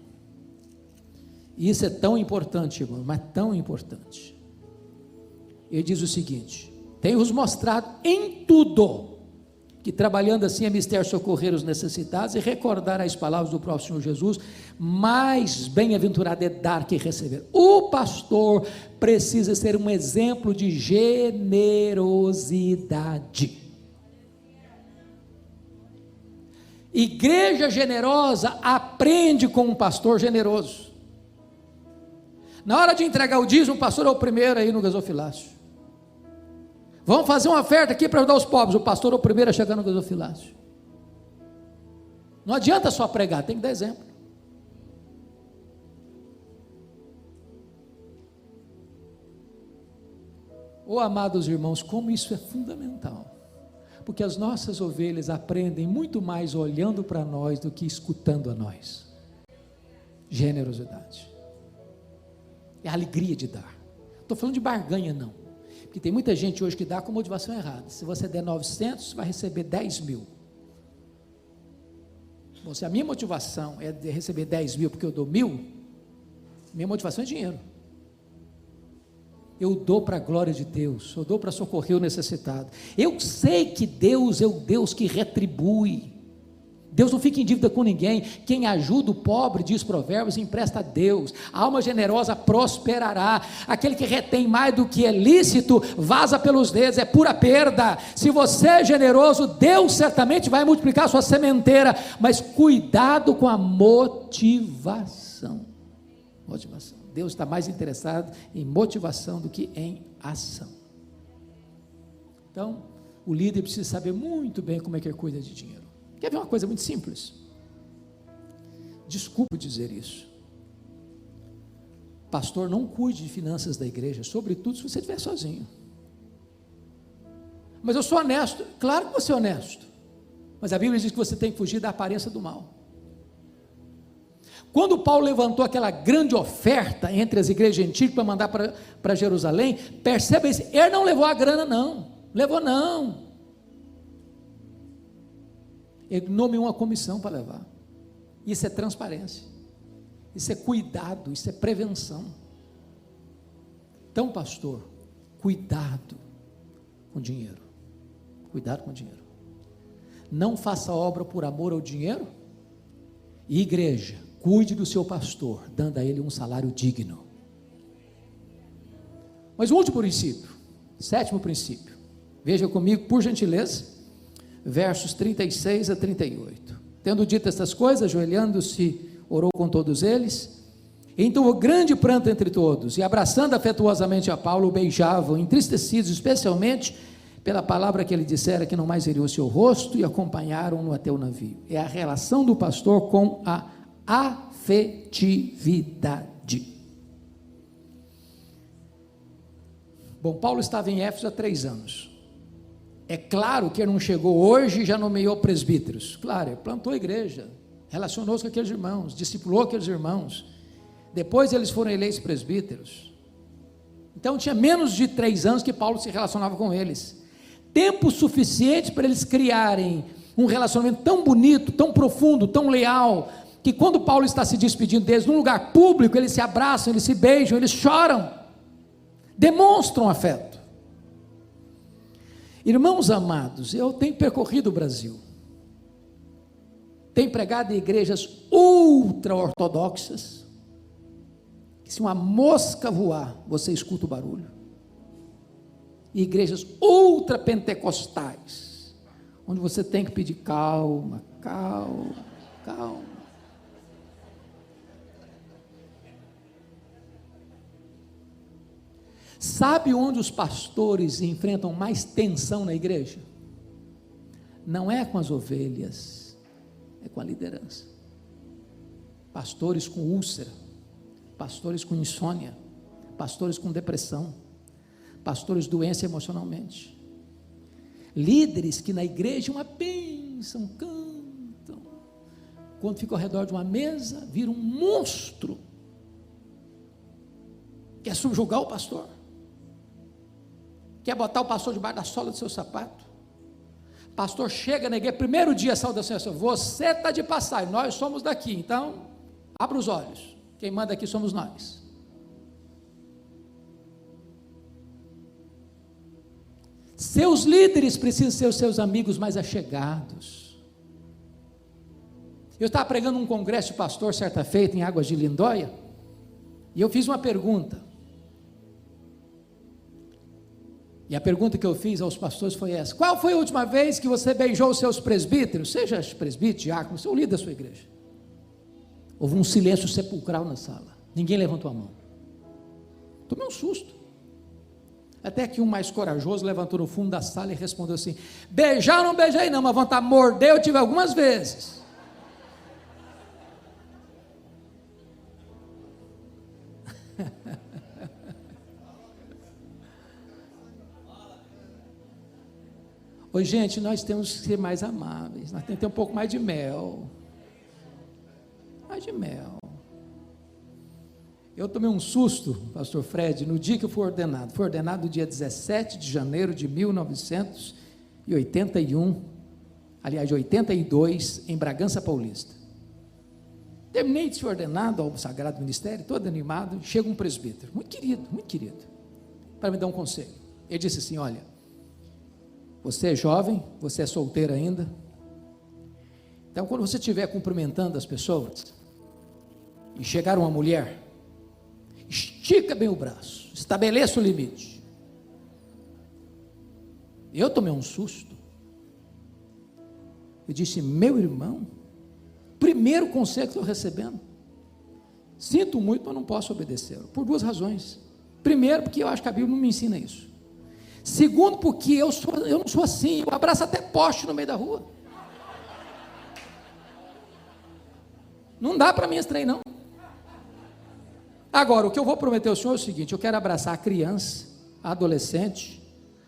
Isso é tão importante, irmão, mas tão importante. Ele diz o seguinte: tenho-vos mostrado em tudo, que trabalhando assim é mister socorrer os necessitados e recordar as palavras do próprio Senhor Jesus, mais bem-aventurado é dar que receber. O pastor precisa ser um exemplo de generosidade. Igreja generosa aprende com um pastor generoso. Na hora de entregar o dízimo, o pastor é o primeiro aí no gasofilácio. Vamos fazer uma oferta aqui para ajudar os pobres. O pastor é o primeiro a chegar no gasofilácio. Não adianta só pregar, tem que dar exemplo. Oh, amados irmãos, como isso é fundamental, porque as nossas ovelhas aprendem muito mais olhando para nós do que escutando a nós. Generosidade é a alegria de dar. Estou falando de barganha não, porque tem muita gente hoje que dá com motivação errada. Se você der 900, você vai receber 10 mil. Bom, se a minha motivação é de receber 10 mil porque eu dou 1.000, minha motivação é dinheiro. Eu dou para a glória de Deus, eu dou para socorrer o necessitado. Eu sei que Deus é o Deus que retribui. Deus não fica em dívida com ninguém. Quem ajuda o pobre, diz Provérbios, empresta a Deus. A alma generosa prosperará. Aquele que retém mais do que é lícito, vaza pelos dedos, é pura perda. Se você é generoso, Deus certamente vai multiplicar a sua sementeira, mas cuidado com a motivação. Motivação. Deus está mais interessado em motivação do que em ação. Então, o líder precisa saber muito bem como é que ele cuida de dinheiro. Quer ver uma coisa muito simples? Desculpe dizer isso. Pastor, não cuide de finanças da igreja, sobretudo se você estiver sozinho. Mas eu sou honesto. Claro que você é honesto, mas a Bíblia diz que você tem que fugir da aparência do mal. Quando Paulo levantou aquela grande oferta entre as igrejas antigas para mandar para Jerusalém, perceba isso, ele não levou a grana não, levou não, ele nomeou uma comissão para levar. Isso é transparência, isso é cuidado, isso é prevenção. Então, pastor, cuidado com dinheiro, cuidado com dinheiro, não faça obra por amor ao dinheiro. E igreja, cuide do seu pastor, dando a ele um salário digno. Mas o último princípio, sétimo princípio, veja comigo, por gentileza, versos 36 a 38. Tendo dito estas coisas, ajoelhando-se, orou com todos eles. Então o grande pranto entre todos, e abraçando afetuosamente a Paulo, o beijavam, entristecidos, especialmente pela palavra que ele dissera, que não mais veriam o seu rosto, e acompanharam-no até o navio. É a relação do pastor com a afetividade. Bom, Paulo estava em Éfeso há 3 anos. É claro que ele não chegou hoje e já nomeou presbíteros. Claro, ele plantou a igreja, relacionou-se com aqueles irmãos, discipulou aqueles irmãos. Depois eles foram eleitos presbíteros. Então tinha menos de 3 anos que Paulo se relacionava com eles. Tempo suficiente para eles criarem um relacionamento tão bonito, tão profundo, tão leal, que quando Paulo está se despedindo deles, num lugar público, eles se abraçam, eles se beijam, eles choram, demonstram afeto. Irmãos amados, eu tenho percorrido o Brasil, tenho pregado em igrejas ultra-ortodoxas, que se uma mosca voar, você escuta o barulho, e igrejas ultra-pentecostais, onde você tem que pedir calma, calma, calma. Sabe onde os pastores enfrentam mais tensão na igreja? Não é com as ovelhas, é com a liderança. Pastores com úlcera, pastores com insônia, pastores com depressão, pastores doentes emocionalmente, líderes que na igreja uma bênção, cantam, quando ficam ao redor de uma mesa, viram um monstro, quer subjugar o pastor, quer botar o pastor debaixo da sola do seu sapato. Pastor chega na igreja, primeiro dia a saudação é assim: você está de passagem, nós somos daqui, então abra os olhos, quem manda aqui somos nós. Seus líderes precisam ser os seus amigos mais achegados. Eu estava pregando um congresso de pastor certa feita em Águas de Lindóia, e eu fiz uma pergunta. E a pergunta que eu fiz aos pastores foi essa: qual foi a última vez que você beijou os seus presbíteros? Seja presbítero, diácono, seu líder da sua igreja. Houve um silêncio sepulcral na sala, ninguém levantou a mão. Tomei um susto. Até que um mais corajoso levantou no fundo da sala e respondeu assim: beijar eu não beijei não, mas vontade de morder eu tive algumas vezes. Oi, gente, nós temos que ser mais amáveis, nós temos que ter um pouco mais de mel. Mais de mel. Eu tomei um susto, pastor Fred, no dia que eu fui ordenado. Fui ordenado no dia 17 de janeiro de 1981, aliás, de 82, em Bragança Paulista. Terminei de ser ordenado ao Sagrado Ministério, todo animado, chega um presbítero, muito querido, para me dar um conselho. Ele disse assim: olha, você é jovem, você é solteiro ainda, então quando você estiver cumprimentando as pessoas, e chegar uma mulher, estica bem o braço, estabeleça o limite. Eu tomei um susto, eu disse: meu irmão, primeiro conselho que estou recebendo, sinto muito, mas não posso obedecer, por duas razões. Primeiro, porque eu acho que a Bíblia não me ensina isso. Segundo, porque eu não sou assim, eu abraço até poste no meio da rua. Não dá para mim esse trem, não. Agora, o que eu vou prometer ao senhor é o seguinte: eu quero abraçar a criança, a adolescente,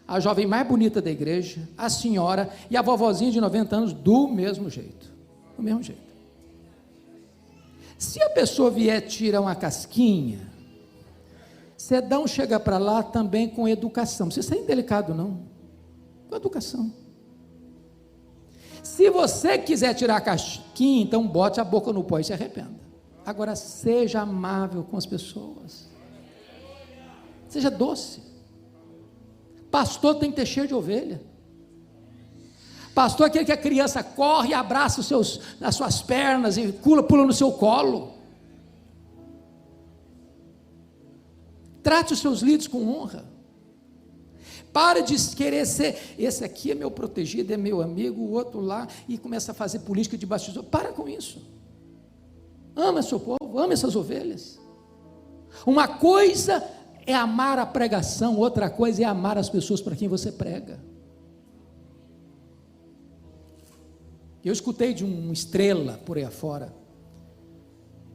a jovem mais bonita da igreja, a senhora e a vovozinha de 90 anos do mesmo jeito. Do mesmo jeito. Se a pessoa vier tirar uma casquinha, você chega para lá também com educação. Não precisa ser indelicado, não. Com educação. Se você quiser tirar a casquinha, então bote a boca no pó e se arrependa. Agora, seja amável com as pessoas. Seja doce. Pastor tem que ter cheiro de ovelha. Pastor é aquele que a criança corre e abraça as suas pernas e pula no seu colo. Trate os seus líderes com honra. Pare de querer ser, esse aqui é meu protegido, é meu amigo, o outro lá, e começa a fazer política de bastidor. Para com isso. Ama seu povo, ama essas ovelhas. Uma coisa é amar a pregação, outra coisa é amar as pessoas para quem você prega. Eu escutei de uma estrela por aí afora: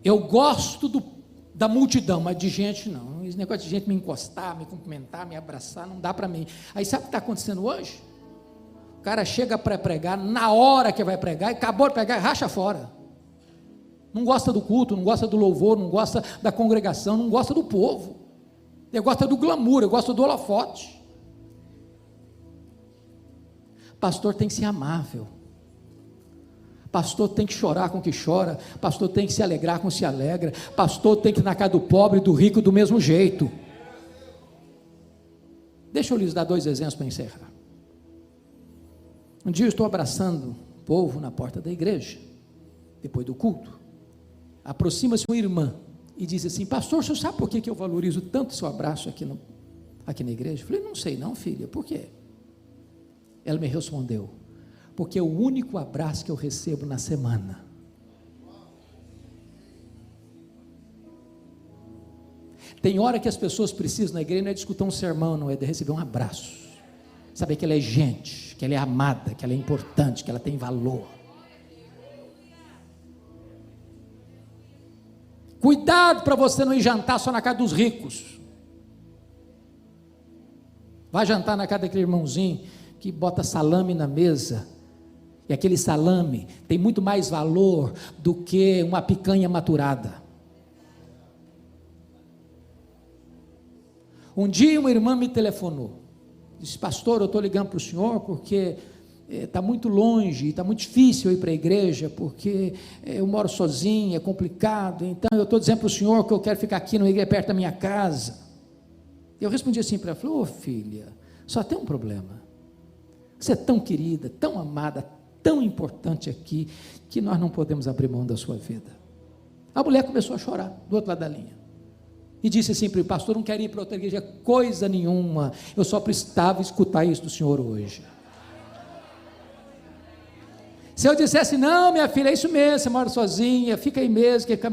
eu gosto da multidão, mas de gente não. Esse negócio de gente me encostar, me cumprimentar, me abraçar, não dá para mim. Aí sabe o que está acontecendo hoje? O cara chega para pregar, na hora que vai pregar, e acabou de pregar, racha fora. Não gosta do culto, não gosta do louvor, não gosta da congregação, não gosta do povo. Ele gosta do glamour, ele gosta do holofote. Pastor tem que ser amável. Pastor tem que chorar com o que chora. Pastor tem que se alegrar com o que se alegra. Pastor tem que ir na casa do pobre e do rico do mesmo jeito. Deixa eu lhes dar 2 exemplos para encerrar. Um dia eu estou abraçando o povo na porta da igreja, depois do culto. Aproxima-se uma irmã e diz assim: pastor, o senhor sabe por que eu valorizo tanto o seu abraço aqui na igreja? Eu falei: não sei não, filha, por quê? Ela me respondeu: porque é o único abraço que eu recebo na semana. Tem hora que as pessoas precisam na igreja não é de escutar um sermão, não é de receber um abraço, saber que ela é gente, que ela é amada, que ela é importante, que ela tem valor. Cuidado para você não ir jantar só na casa dos ricos. Vai jantar na casa daquele irmãozinho que bota salame na mesa, e aquele salame tem muito mais valor do que uma picanha maturada. Um dia uma irmã me telefonou, disse: pastor, eu estou ligando para o senhor porque está muito longe, está muito difícil eu ir para a igreja, porque eu moro sozinho, é complicado, então eu estou dizendo para o senhor que eu quero ficar aqui numa igreja perto da minha casa. Eu respondi assim para ela, falei: ô filha, só tem um problema, você é tão querida, tão amada, tão importante aqui, que nós não podemos abrir mão da sua vida. A mulher começou a chorar, do outro lado da linha, e disse assim para mim: pastor, não quero ir para outra igreja coisa nenhuma, eu só precisava escutar isso do senhor hoje. Se eu dissesse: não, minha filha, é isso mesmo, você mora sozinha, fica aí mesmo, que fica